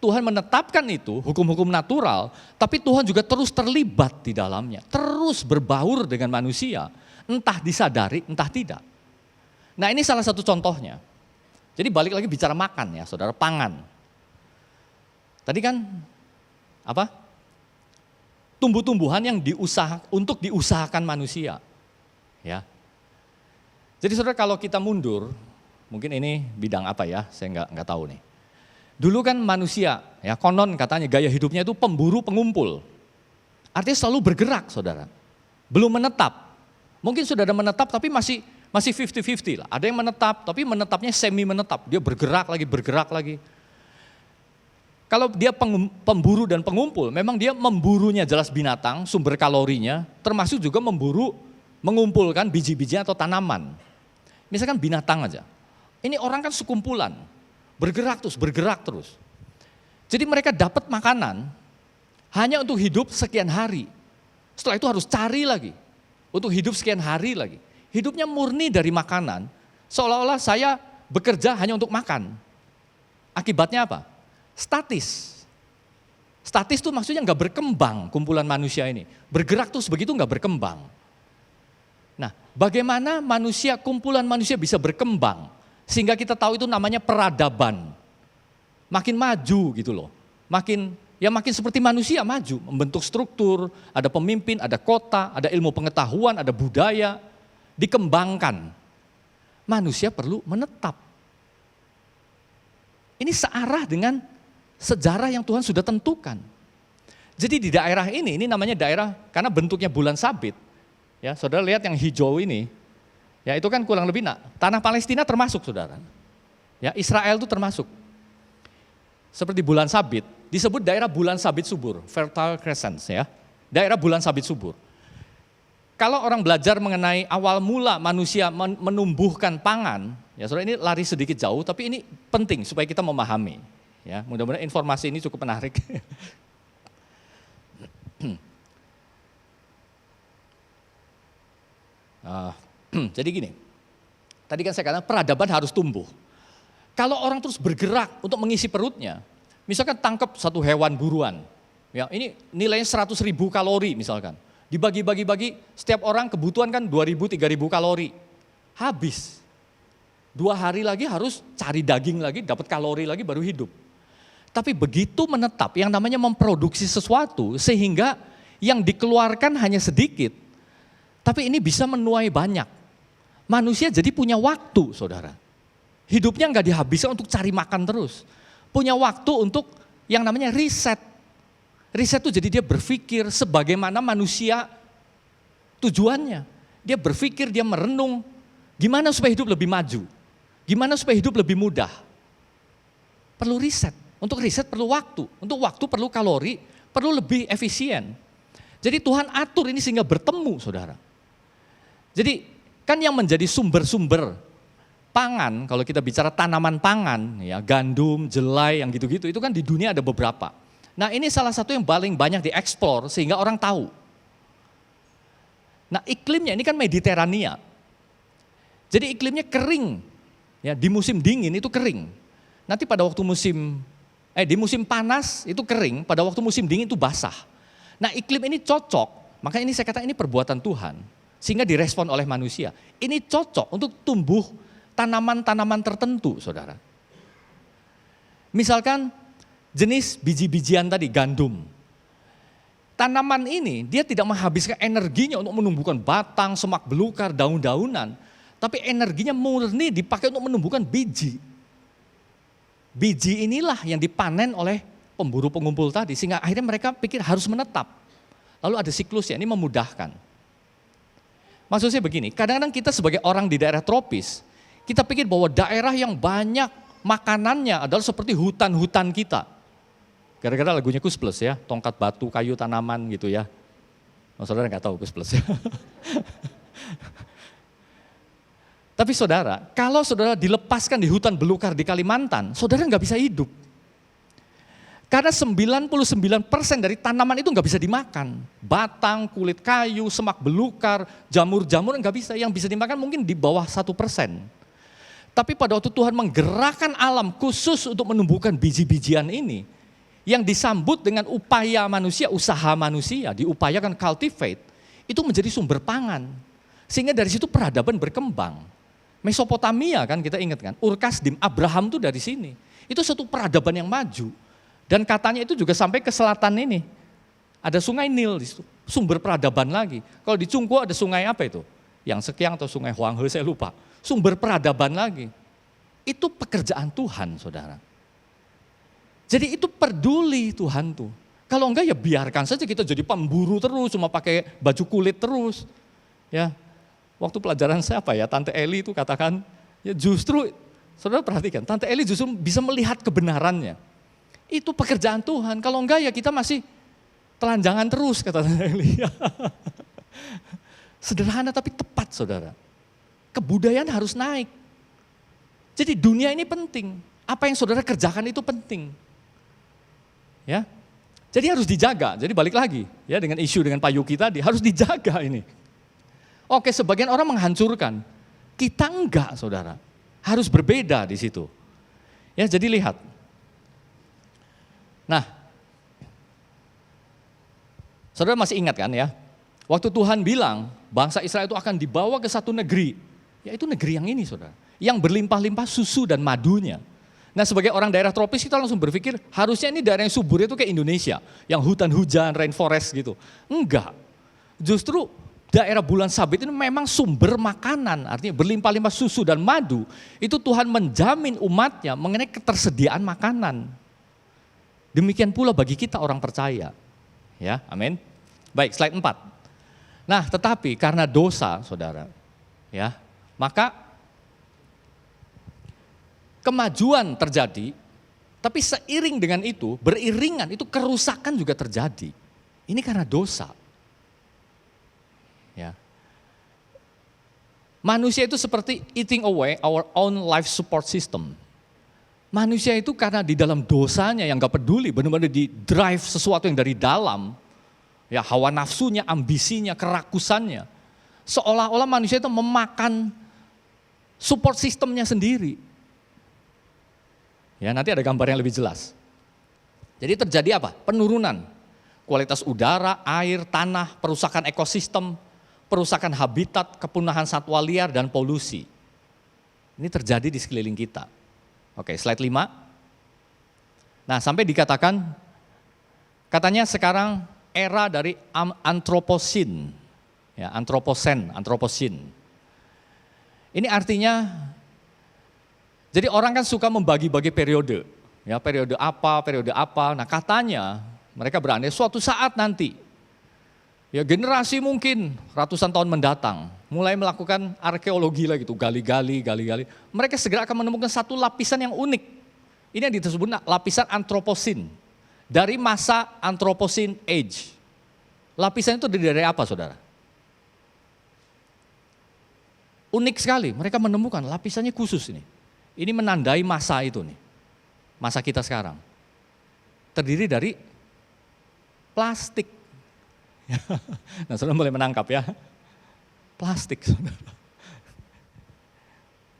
Tuhan menetapkan itu, hukum-hukum natural, tapi Tuhan juga terus terlibat di dalamnya, terus berbaur dengan manusia, entah disadari, entah tidak. Nah ini salah satu contohnya. Jadi balik lagi bicara makan ya saudara, pangan. Tadi kan apa? Tumbuh-tumbuhan yang untuk diusahakan manusia. Ya. Jadi saudara kalau kita mundur, mungkin ini bidang apa ya, saya nggak tahu nih. Dulu kan manusia, ya konon katanya gaya hidupnya itu pemburu pengumpul. Artinya selalu bergerak saudara, belum menetap. Mungkin sudah ada menetap tapi masih 50-50 lah. Ada yang menetap tapi menetapnya semi menetap, dia bergerak lagi. Kalau dia pemburu dan pengumpul, memang dia memburunya jelas binatang, sumber kalorinya, termasuk juga mengumpulkan biji-bijian atau tanaman. Misalkan binatang aja, ini orang kan sekumpulan, bergerak terus. Jadi mereka dapat makanan hanya untuk hidup sekian hari. Setelah itu harus cari lagi, untuk hidup sekian hari lagi. Hidupnya murni dari makanan, seolah-olah saya bekerja hanya untuk makan. Akibatnya apa? Statis itu maksudnya nggak berkembang kumpulan manusia ini. Bergerak terus begitu nggak berkembang. Nah, bagaimana kumpulan manusia bisa berkembang? Sehingga kita tahu itu namanya peradaban. Makin maju gitu loh. Makin seperti manusia maju, membentuk struktur, ada pemimpin, ada kota, ada ilmu pengetahuan, ada budaya, dikembangkan. Manusia perlu menetap. Ini searah dengan sejarah yang Tuhan sudah tentukan. Jadi di daerah ini namanya daerah karena bentuknya bulan sabit. Ya, saudara lihat yang hijau ini, ya itu kan kurang lebih tanah Palestina termasuk saudara. Ya, Israel itu termasuk. Seperti bulan sabit, disebut daerah bulan sabit subur, Fertile Crescent ya. Daerah bulan sabit subur. Kalau orang belajar mengenai awal mula manusia menumbuhkan pangan, ya saudara ini lari sedikit jauh, tapi ini penting supaya kita memahami. Ya, mudah-mudahan informasi ini cukup menarik. Jadi gini, tadi kan saya katakan peradaban harus tumbuh. Kalau orang terus bergerak untuk mengisi perutnya, misalkan tangkap satu hewan buruan, ya ini nilainya 100.000 kalori misalkan, dibagi-bagi, setiap orang kebutuhan kan 2.000, 3.000 kalori, habis. 2 hari lagi harus cari daging lagi, dapat kalori lagi baru hidup. Tapi begitu menetap, yang namanya memproduksi sesuatu, sehingga yang dikeluarkan hanya sedikit, tapi ini bisa menuai banyak. Manusia jadi punya waktu, saudara. Hidupnya nggak dihabiskan untuk cari makan terus. Punya waktu untuk yang namanya riset. Riset itu jadi dia berpikir sebagaimana manusia tujuannya. Dia berpikir, dia merenung, gimana supaya hidup lebih maju. Gimana supaya hidup lebih mudah. Perlu riset. Untuk riset perlu waktu, untuk waktu perlu kalori, perlu lebih efisien. Jadi Tuhan atur ini sehingga bertemu saudara. Jadi Kan yang menjadi sumber-sumber pangan, kalau kita bicara tanaman pangan, ya gandum, jelai, yang gitu-gitu, itu kan di dunia ada beberapa. Nah ini salah satu yang paling banyak dieksplor sehingga orang tahu. Nah iklimnya ini kan Mediterania, jadi iklimnya kering, ya di musim dingin itu kering. Nanti pada waktu di musim panas itu kering, pada waktu musim dingin itu basah. Nah iklim ini cocok, makanya ini saya katakan ini perbuatan Tuhan, sehingga direspon oleh manusia. Ini cocok untuk tumbuh tanaman-tanaman tertentu, saudara. Misalkan jenis biji-bijian tadi, gandum. Tanaman ini dia tidak menghabiskan energinya untuk menumbuhkan batang, semak belukar, daun-daunan. Tapi energinya murni dipakai untuk menumbuhkan biji. Biji inilah yang dipanen oleh pemburu pengumpul tadi. Sehingga akhirnya mereka pikir harus menetap. Lalu ada siklusnya, ini memudahkan. Maksudnya begini, kadang-kadang kita sebagai orang di daerah tropis, kita pikir bahwa daerah yang banyak makanannya adalah seperti hutan-hutan kita. Gara-gara lagunya Kus Plus ya, tongkat batu, kayu, tanaman gitu ya. Oh, saudara nggak tahu Kus Plus ya. Tapi saudara, kalau saudara dilepaskan di hutan belukar di Kalimantan, saudara nggak bisa hidup. Karena 99% dari tanaman itu nggak bisa dimakan. Batang, kulit kayu, semak belukar, jamur-jamur nggak bisa. Yang bisa dimakan mungkin di bawah 1%. Tapi pada waktu Tuhan menggerakkan alam khusus untuk menumbuhkan biji-bijian ini, yang disambut dengan upaya manusia, usaha manusia, diupayakan cultivate, itu menjadi sumber pangan. Sehingga dari situ peradaban berkembang. Mesopotamia kan kita ingat kan, Ur-Kasdim, Abraham tuh dari sini. Itu satu peradaban yang maju. Dan katanya itu juga sampai ke selatan ini. Ada sungai Nil di situ, sumber peradaban lagi. Kalau di Cungkuo ada sungai apa itu? Yang Sekiang atau sungai Huanghe saya lupa. Sumber peradaban lagi. Itu pekerjaan Tuhan, saudara. Jadi itu peduli Tuhan tuh. Kalau enggak ya biarkan saja kita jadi pemburu terus, cuma pakai baju kulit terus. Ya, waktu pelajaran saya apa ya, Tante Eli itu katakan, ya justru, saudara perhatikan, Tante Eli justru bisa melihat kebenarannya. Itu pekerjaan Tuhan, kalau enggak ya kita masih telanjangan terus, kata Tante Eli. Sederhana tapi tepat, saudara. Kebudayaan harus naik. Jadi dunia ini penting, apa yang saudara kerjakan itu penting. Ya, jadi harus dijaga. Jadi balik lagi ya dengan isu dengan Pak Yuki tadi harus dijaga ini. Oke, sebagian orang menghancurkan, kita enggak, saudara. Harus berbeda di situ. Ya, jadi lihat. Nah, saudara masih ingat kan ya? Waktu Tuhan bilang bangsa Israel itu akan dibawa ke satu negeri, yaitu negeri yang ini, saudara, yang berlimpah-limpah susu dan madunya. Nah sebagai orang daerah tropis kita langsung berpikir harusnya ini daerah yang subur itu kayak Indonesia, yang hutan hujan, rainforest gitu. Enggak, justru daerah bulan sabit ini memang sumber makanan, artinya berlimpah-limpah susu dan madu. Itu Tuhan menjamin umatnya mengenai ketersediaan makanan. Demikian pula bagi kita orang percaya. Ya, amin. Baik, slide 4. Nah tetapi karena dosa, saudara, ya, maka kemajuan terjadi, tapi seiring dengan itu, beriringan itu kerusakan juga terjadi. Ini karena dosa. Ya. Manusia itu seperti eating away our own life support system. Manusia itu karena di dalam dosanya yang gak peduli, benar-benar di drive sesuatu yang dari dalam, ya hawa nafsunya, ambisinya, kerakusannya. Seolah-olah manusia itu memakan support sistemnya sendiri. Ya, nanti ada gambar yang lebih jelas. Jadi terjadi apa? Penurunan kualitas udara, air, tanah, perusakan ekosistem, perusakan habitat, kepunahan satwa liar dan polusi. Ini terjadi di sekeliling kita. Oke, slide 5. Nah, sampai dikatakan katanya sekarang era dari antroposin. Ya, antroposin. Ini artinya jadi orang kan suka membagi-bagi periode, ya periode apa. Nah katanya mereka berandai suatu saat nanti, ya generasi mungkin ratusan tahun mendatang, mulai melakukan arkeologi lagi gitu, gali-gali. Mereka segera akan menemukan satu lapisan yang unik. Ini yang disebut lapisan antroposin, dari masa antroposin age. Lapisan itu dari apa, saudara? unik sekali, mereka menemukan lapisannya khusus ini. Ini menandai masa itu nih, masa kita sekarang. Terdiri dari plastik. Nah, saudara boleh menangkap ya, plastik saudara.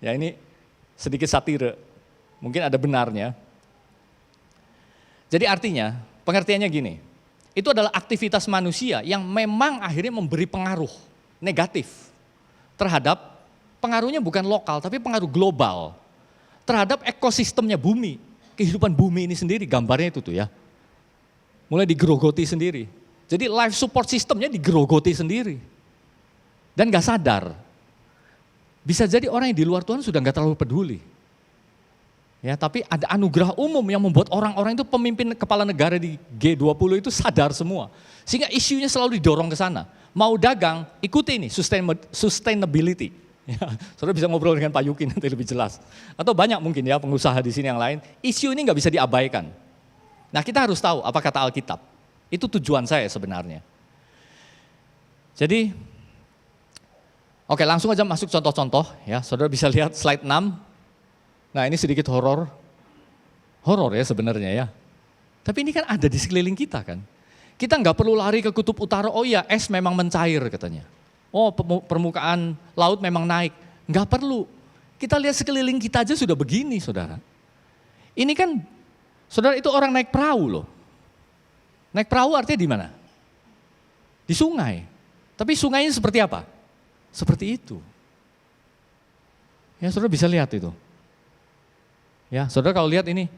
Ya ini sedikit satire, mungkin ada benarnya. Jadi artinya, pengertiannya gini, itu adalah aktivitas manusia yang memang akhirnya memberi pengaruh negatif terhadap, pengaruhnya bukan lokal tapi pengaruh global terhadap ekosistemnya bumi, kehidupan bumi ini sendiri, gambarnya itu tuh ya. Mulai digerogoti sendiri. Jadi life support systemnya digerogoti sendiri. Dan gak sadar. Bisa jadi orang yang di luar Tuhan sudah gak terlalu peduli. Ya, tapi ada anugerah umum yang membuat orang-orang itu, pemimpin kepala negara di G20 itu sadar semua. Sehingga isunya selalu didorong ke sana. Mau dagang, ikuti ini, sustainability. Ya, saudara bisa ngobrol dengan Pak Yuki nanti lebih jelas. Atau banyak mungkin ya pengusaha di sini yang lain. Isu ini gak bisa diabaikan. Nah, kita harus tahu apa kata Alkitab. Itu tujuan saya sebenarnya. Jadi, oke, langsung aja masuk contoh-contoh ya. Saudara bisa lihat slide 6. Nah, ini sedikit horor ya sebenarnya ya. Tapi ini kan ada di sekeliling kita kan. Kita nggak perlu lari ke kutub utara, oh iya es memang mencair katanya. Oh permukaan laut memang naik. Nggak perlu. Kita lihat sekeliling kita aja sudah begini saudara. Ini kan, saudara itu orang naik perahu loh. Naik perahu artinya di mana? Di sungai. Tapi sungainya seperti apa? Seperti itu. Ya saudara bisa lihat itu. Ya, saudara kalau lihat ini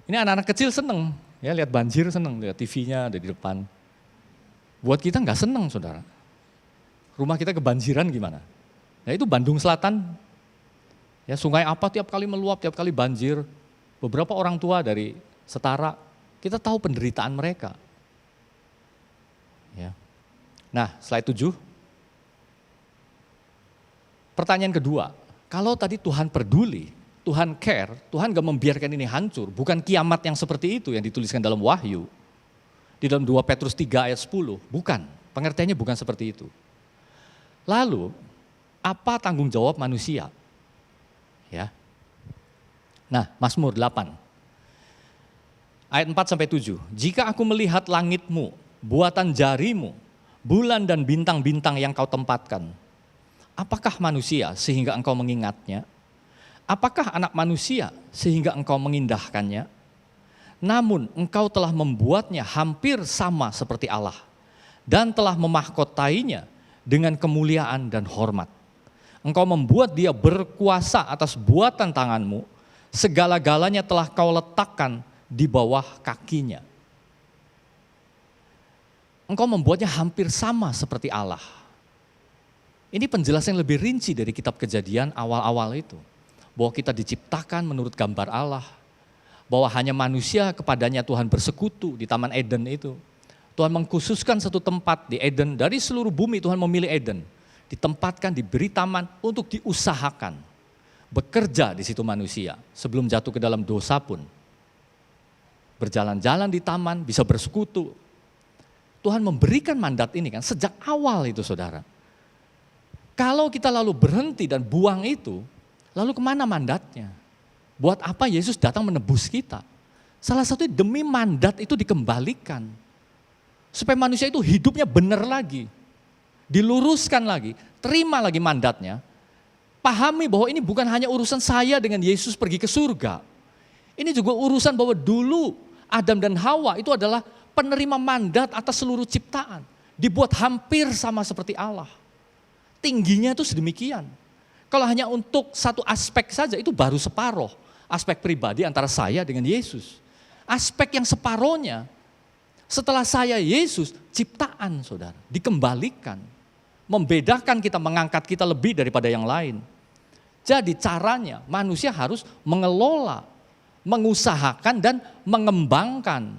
anak-anak kecil seneng, ya lihat banjir seneng, lihat TV-nya ada di depan. Buat kita nggak seneng, saudara. Rumah kita kebanjiran gimana? Ya itu Bandung Selatan, ya sungai apa tiap kali meluap, tiap kali banjir. Beberapa orang tua dari Setara, kita tahu penderitaan mereka. Ya. Nah, slide 7. Pertanyaan kedua, kalau tadi Tuhan peduli, Tuhan care, Tuhan gak membiarkan ini hancur, bukan kiamat yang seperti itu yang dituliskan dalam Wahyu. Di dalam 2 Petrus 3 ayat 10, bukan, pengertiannya bukan seperti itu. Lalu, apa tanggung jawab manusia? Ya. Nah, Mazmur 8, ayat 4-7, jika aku melihat langitmu, buatan jarimu, bulan dan bintang-bintang yang kau tempatkan, apakah manusia sehingga engkau mengingatnya? Apakah anak manusia sehingga engkau mengindahkannya? Namun engkau telah membuatnya hampir sama seperti Allah dan telah memahkotainya dengan kemuliaan dan hormat. Engkau membuat dia berkuasa atas buatan tanganmu, segala-galanya telah kau letakkan di bawah kakinya. Engkau membuatnya hampir sama seperti Allah. Ini penjelasan yang lebih rinci dari kitab Kejadian awal-awal itu. Bahwa kita diciptakan menurut gambar Allah. Bahwa hanya manusia kepadanya Tuhan bersekutu di Taman Eden itu. Tuhan mengkhususkan satu tempat di Eden, dari seluruh bumi Tuhan memilih Eden. Ditempatkan, diberi taman untuk diusahakan. Bekerja di situ manusia sebelum jatuh ke dalam dosa pun. Berjalan-jalan di taman, bisa bersekutu. Tuhan memberikan mandat ini kan sejak awal itu saudara. Kalau kita lalu berhenti dan buang itu, lalu kemana mandatnya? Buat apa Yesus datang menebus kita? Salah satu demi mandat itu dikembalikan. Supaya manusia itu hidupnya benar lagi. Diluruskan lagi, terima lagi mandatnya. Pahami bahwa ini bukan hanya urusan saya dengan Yesus pergi ke surga. Ini juga urusan bahwa dulu Adam dan Hawa itu adalah penerima mandat atas seluruh ciptaan. Dibuat hampir sama seperti Allah. Tingginya itu sedemikian. Kalau hanya untuk satu aspek saja itu baru separoh. Aspek pribadi antara saya dengan Yesus. Aspek yang separohnya, setelah saya Yesus, ciptaan saudara, dikembalikan. Membedakan kita, mengangkat kita lebih daripada yang lain. Jadi caranya manusia harus mengelola, mengusahakan dan mengembangkan.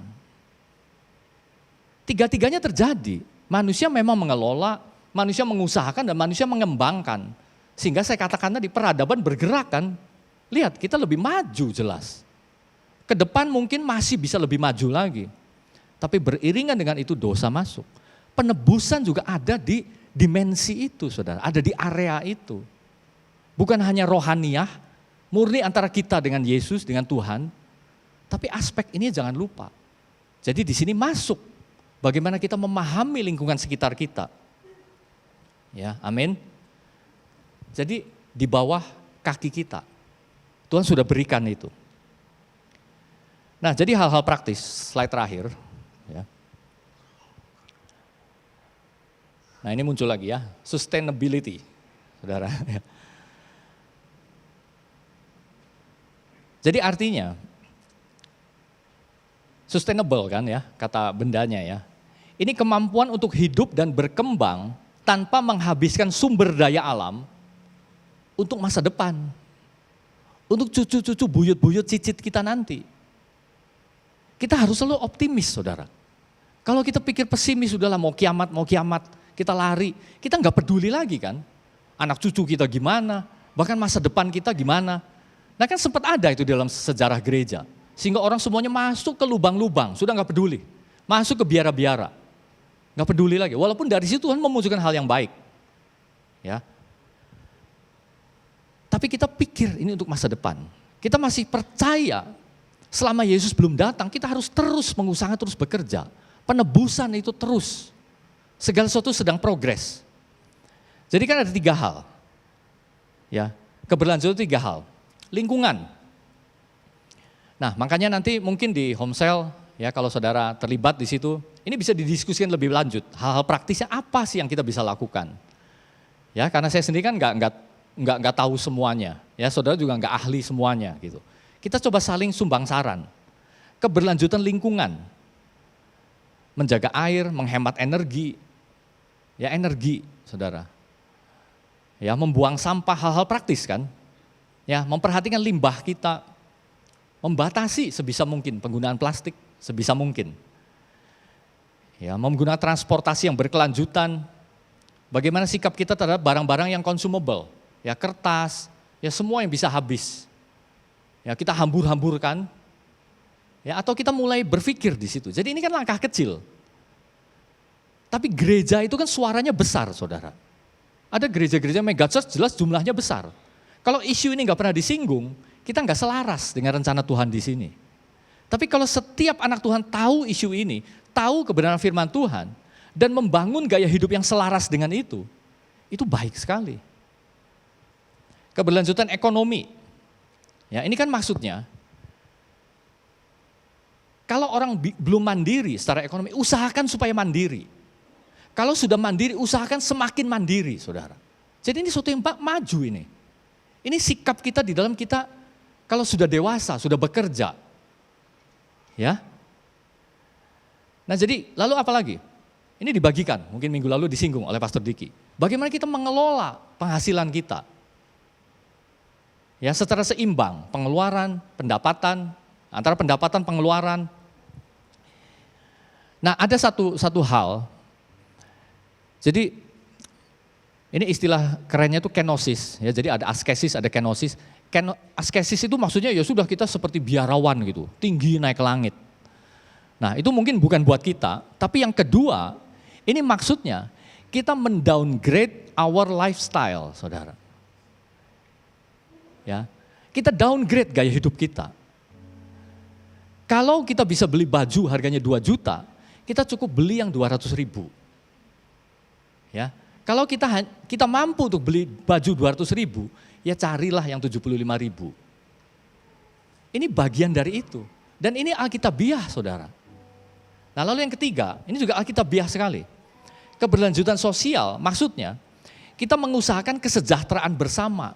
Tiga-tiganya terjadi. Manusia memang mengelola, manusia mengusahakan dan manusia mengembangkan. Sehingga saya katakan tadi peradaban bergerak kan. Lihat kita lebih maju jelas. Ke depan mungkin masih bisa lebih maju lagi. Tapi beriringan dengan itu dosa masuk. Penebusan juga ada di dimensi itu saudara, ada di area itu. Bukan hanya rohaniah, murni antara kita dengan Yesus, dengan Tuhan, tapi aspek ini jangan lupa. Jadi di sini masuk bagaimana kita memahami lingkungan sekitar kita. Ya, amin. Jadi di bawah kaki kita, Tuhan sudah berikan itu. Nah, jadi hal-hal praktis, slide terakhir. Ya. Nah, ini muncul lagi ya, sustainability, saudara. Jadi artinya, sustainable kan ya, kata bendanya ya. Ini kemampuan untuk hidup dan berkembang tanpa menghabiskan sumber daya alam untuk masa depan. Untuk cucu-cucu, buyut-buyut, cicit kita nanti. Kita harus selalu optimis, saudara. Kalau kita pikir pesimis, sudahlah mau kiamat, kita lari. Kita nggak peduli lagi kan. Anak cucu kita gimana, bahkan masa depan kita gimana. Nah kan sempat ada itu dalam sejarah gereja. Sehingga orang semuanya masuk ke lubang-lubang, sudah nggak peduli. Masuk ke biara-biara. Nggak peduli lagi, walaupun dari situ Tuhan memunculkan hal yang baik. Ya. Tapi kita pikir ini untuk masa depan. Kita masih percaya selama Yesus belum datang, kita harus terus mengusahakan, terus bekerja. Penebusan itu terus. Segala sesuatu sedang progres. Jadi kan ada 3 hal. Ya, keberlanjutan 3 hal. Lingkungan. Nah, makanya nanti mungkin di home cell, ya kalau saudara terlibat di situ, ini bisa didiskusikan lebih lanjut. Hal-hal praktisnya apa sih yang kita bisa lakukan? Ya, karena saya sendiri kan nggak tahu semuanya. Ya, saudara juga nggak ahli semuanya gitu. Kita coba saling sumbang saran. Keberlanjutan lingkungan. Menjaga air, menghemat energi. Ya, energi, saudara. Ya, membuang sampah, hal-hal praktis kan. Ya, memperhatikan limbah kita. Membatasi sebisa mungkin penggunaan plastik, sebisa mungkin. Ya, menggunakan transportasi yang berkelanjutan. Bagaimana sikap kita terhadap barang-barang yang consumable. Ya, kertas, ya semua yang bisa habis. Ya, kita hambur-hamburkan. Ya, atau kita mulai berpikir di situ. Jadi ini kan langkah kecil. Tapi gereja itu kan suaranya besar, saudara. Ada gereja-gereja mega church jelas jumlahnya besar. Kalau isu ini nggak pernah disinggung, kita nggak selaras dengan rencana Tuhan di sini. Tapi kalau setiap anak Tuhan tahu isu ini, tahu kebenaran firman Tuhan, dan membangun gaya hidup yang selaras dengan itu baik sekali. Keberlanjutan ekonomi. Ya, ini kan maksudnya, kalau orang belum mandiri secara ekonomi, usahakan supaya mandiri. Kalau sudah mandiri, usahakan semakin mandiri, saudara. Jadi ini sesuatu yang maju ini. Ini sikap kita di dalam kita, kalau sudah dewasa, sudah bekerja. Ya. Nah jadi, lalu apa lagi? Ini dibagikan, mungkin minggu lalu disinggung oleh Pastor Diki. Bagaimana kita mengelola penghasilan kita? Ya, secara seimbang, pengeluaran, pendapatan, antara pendapatan, pengeluaran. Nah, ada satu hal. Jadi, ini istilah kerennya itu kenosis. Ya, jadi ada askesis, ada kenosis. Askesis itu maksudnya ya sudah kita seperti biarawan gitu, tinggi naik ke langit. Nah, itu mungkin bukan buat kita, tapi yang kedua, ini maksudnya kita mendowngrade our lifestyle, saudara. Ya, kita downgrade gaya hidup kita. Kalau kita bisa beli baju harganya 2 juta, kita cukup beli yang 200 ribu. Ya, kalau kita mampu untuk beli baju 200 ribu, ya carilah yang 75 ribu. Ini bagian dari itu. Dan ini alkitabiah, saudara. Nah lalu yang ketiga, ini juga alkitabiah sekali. Keberlanjutan sosial, maksudnya kita mengusahakan kesejahteraan bersama.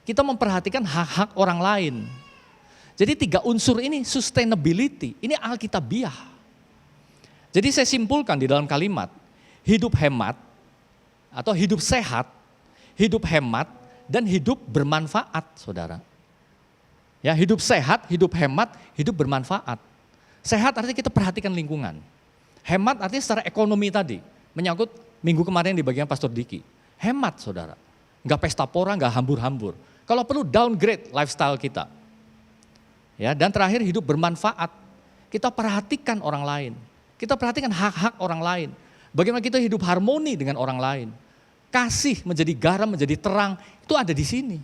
Kita memperhatikan hak-hak orang lain. Jadi 3 unsur ini, sustainability, ini alkitabiah. Jadi saya simpulkan di dalam kalimat, hidup hemat, atau hidup sehat, hidup hemat, dan hidup bermanfaat, saudara. Ya, hidup sehat, hidup hemat, hidup bermanfaat. Sehat artinya kita perhatikan lingkungan. Hemat artinya secara ekonomi tadi, menyangkut minggu kemarin di bagian Pastor Diki. Hemat, saudara. Enggak pesta pora, enggak hambur-hambur. Kalau perlu downgrade lifestyle kita. Ya, dan terakhir hidup bermanfaat. Kita perhatikan orang lain. Kita perhatikan hak-hak orang lain. Bagaimana kita hidup harmoni dengan orang lain. Kasih menjadi garam, menjadi terang, itu ada di sini.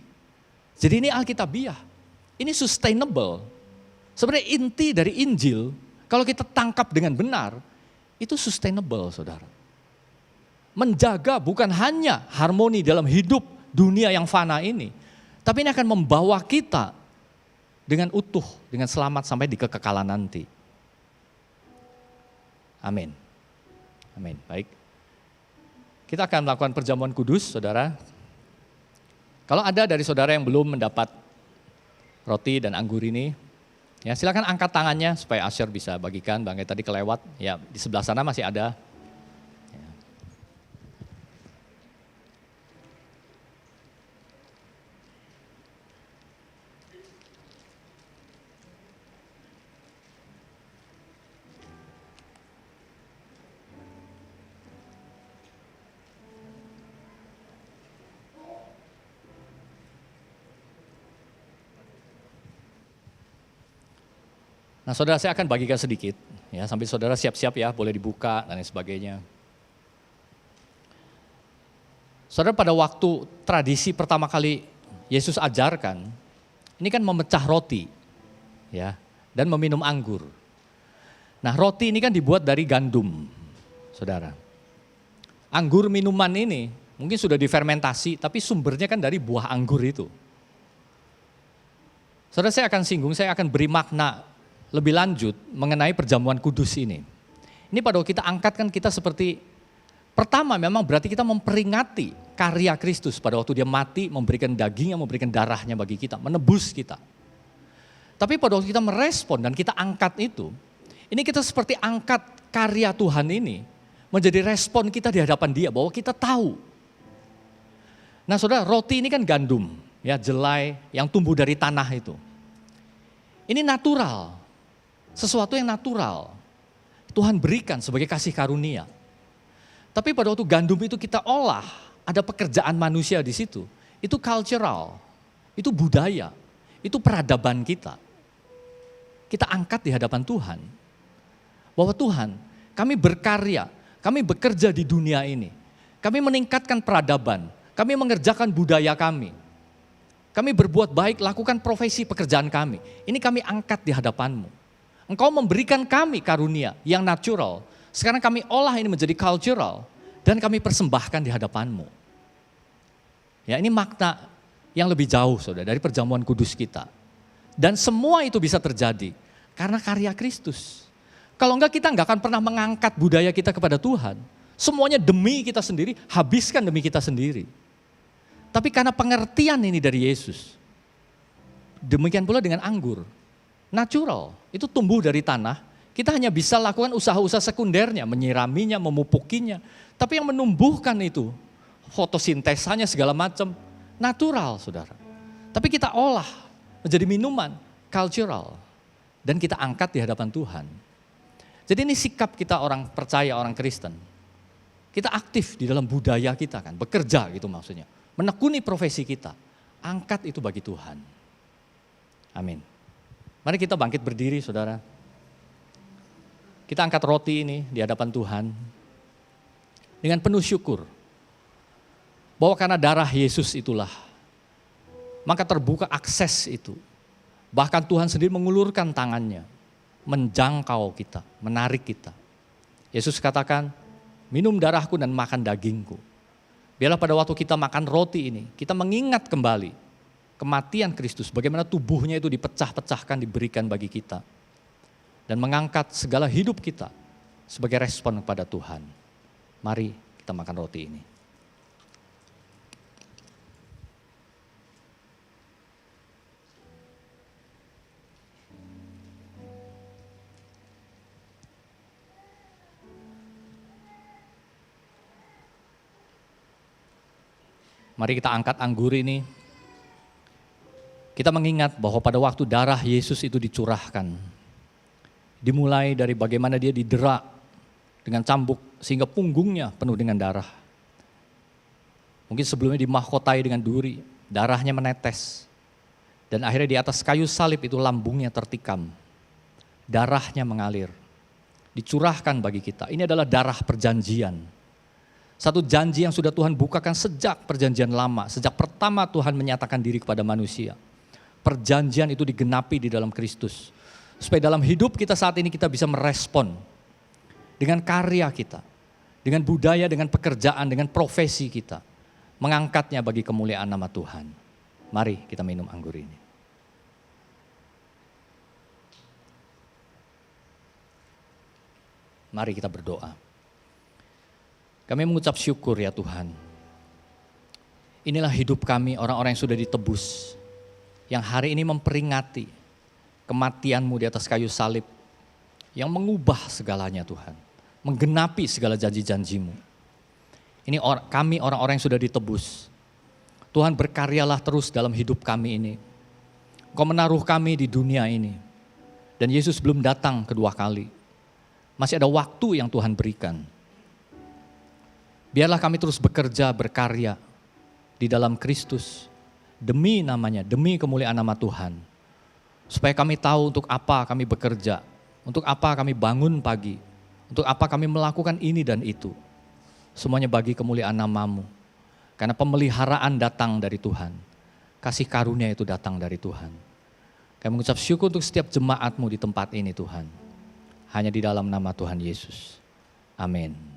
Jadi ini Alkitabiah, ini sustainable. Sebenarnya inti dari Injil, kalau kita tangkap dengan benar, itu sustainable, saudara. Menjaga bukan hanya harmoni dalam hidup dunia yang fana ini, tapi ini akan membawa kita dengan utuh, dengan selamat sampai di kekekalan nanti. Amin. Amin. Baik. Kita akan melakukan perjamuan kudus, saudara. Kalau ada dari saudara yang belum mendapat roti dan anggur ini, ya silakan angkat tangannya supaya Asher bisa bagikan. Bangkai tadi kelewat, ya di sebelah sana masih ada. Ya. Nah, saudara, saya akan bagikan sedikit, ya sambil saudara siap-siap ya, boleh dibuka dan lain sebagainya. Saudara, pada waktu tradisi pertama kali Yesus ajarkan, ini kan memecah roti, ya, dan meminum anggur. Nah, roti ini kan dibuat dari gandum, saudara. Anggur minuman ini mungkin sudah difermentasi, tapi sumbernya kan dari buah anggur itu. Saudara, saya akan beri makna lebih lanjut mengenai perjamuan kudus ini. Ini pada waktu kita angkat kan kita seperti, pertama memang berarti kita memperingati karya Kristus pada waktu dia mati, memberikan dagingnya, memberikan darahnya bagi kita, menebus kita. Tapi pada waktu kita merespon dan kita angkat itu, ini kita seperti angkat karya Tuhan ini menjadi respon kita di hadapan dia, bahwa kita tahu. Nah saudara, roti ini kan gandum, ya jelai yang tumbuh dari tanah itu. Ini natural. Sesuatu yang natural, Tuhan berikan sebagai kasih karunia. Tapi pada waktu gandum itu kita olah, ada pekerjaan manusia di situ. Itu cultural, itu budaya, itu peradaban kita. Kita angkat di hadapan Tuhan. Bahwa Tuhan, kami berkarya, kami bekerja di dunia ini. Kami meningkatkan peradaban, kami mengerjakan budaya kami. Kami berbuat baik, lakukan profesi pekerjaan kami. Ini kami angkat di hadapanmu. Engkau memberikan kami karunia yang natural. Sekarang kami olah ini menjadi cultural dan kami persembahkan di hadapanmu. Ya, ini makna yang lebih jauh, saudara, dari perjamuan kudus kita. Dan semua itu bisa terjadi karena karya Kristus. Kalau enggak, kita enggak akan pernah mengangkat budaya kita kepada Tuhan. Semuanya demi kita sendiri, habiskan demi kita sendiri. Tapi karena pengertian ini dari Yesus, demikian pula dengan anggur. Natural, itu tumbuh dari tanah, kita hanya bisa lakukan usaha-usaha sekundernya, menyiraminya, memupukinya. Tapi yang menumbuhkan itu, fotosintesanya segala macam, natural saudara. Tapi kita olah menjadi minuman, cultural. Dan kita angkat di hadapan Tuhan. Jadi ini sikap kita orang percaya, orang Kristen. Kita aktif di dalam budaya kita kan, bekerja gitu maksudnya. Menekuni profesi kita, angkat itu bagi Tuhan. Amin. Mari kita bangkit berdiri, saudara. Kita angkat roti ini di hadapan Tuhan dengan penuh syukur. Bahwa karena darah Yesus itulah, maka terbuka akses itu. Bahkan Tuhan sendiri mengulurkan tangannya, menjangkau kita, menarik kita. Yesus katakan, minum darahku dan makan dagingku. Biarlah pada waktu kita makan roti ini, kita mengingat kembali kematian Kristus, bagaimana tubuhnya itu dipecah-pecahkan, diberikan bagi kita. Dan mengangkat segala hidup kita sebagai respon kepada Tuhan. Mari kita makan roti ini. Mari kita angkat anggur ini. Kita mengingat bahwa pada waktu darah Yesus itu dicurahkan, dimulai dari bagaimana dia didera dengan cambuk sehingga punggungnya penuh dengan darah. Mungkin sebelumnya dimahkotai dengan duri, darahnya menetes. Dan akhirnya di atas kayu salib itu lambungnya tertikam, darahnya mengalir, dicurahkan bagi kita. Ini adalah darah perjanjian. Satu janji yang sudah Tuhan bukakan sejak perjanjian lama, sejak pertama Tuhan menyatakan diri kepada manusia. Perjanjian itu digenapi di dalam Kristus. Supaya dalam hidup kita saat ini kita bisa merespon dengan karya kita, dengan budaya, dengan pekerjaan, dengan profesi kita. Mengangkatnya bagi kemuliaan nama Tuhan. Mari kita minum anggur ini. Mari kita berdoa. Kami mengucap syukur ya Tuhan. Inilah hidup kami, orang-orang yang sudah ditebus. Yang hari ini memperingati kematian-Mu di atas kayu salib. Yang mengubah segalanya Tuhan. Menggenapi segala janji-janji-Mu. Ini kami orang-orang yang sudah ditebus. Tuhan berkaryalah terus dalam hidup kami ini. Engkau menaruh kami di dunia ini. Dan Yesus belum datang kedua kali. Masih ada waktu yang Tuhan berikan. Biarlah kami terus bekerja, berkarya di dalam Kristus. Demi namanya, demi kemuliaan nama Tuhan. Supaya kami tahu untuk apa kami bekerja. Untuk apa kami bangun pagi. Untuk apa kami melakukan ini dan itu. Semuanya bagi kemuliaan nama-Mu. Karena pemeliharaan datang dari Tuhan. Kasih karunia itu datang dari Tuhan. Kami mengucap syukur untuk setiap jemaat-Mu di tempat ini Tuhan. Hanya di dalam nama Tuhan Yesus. Amin.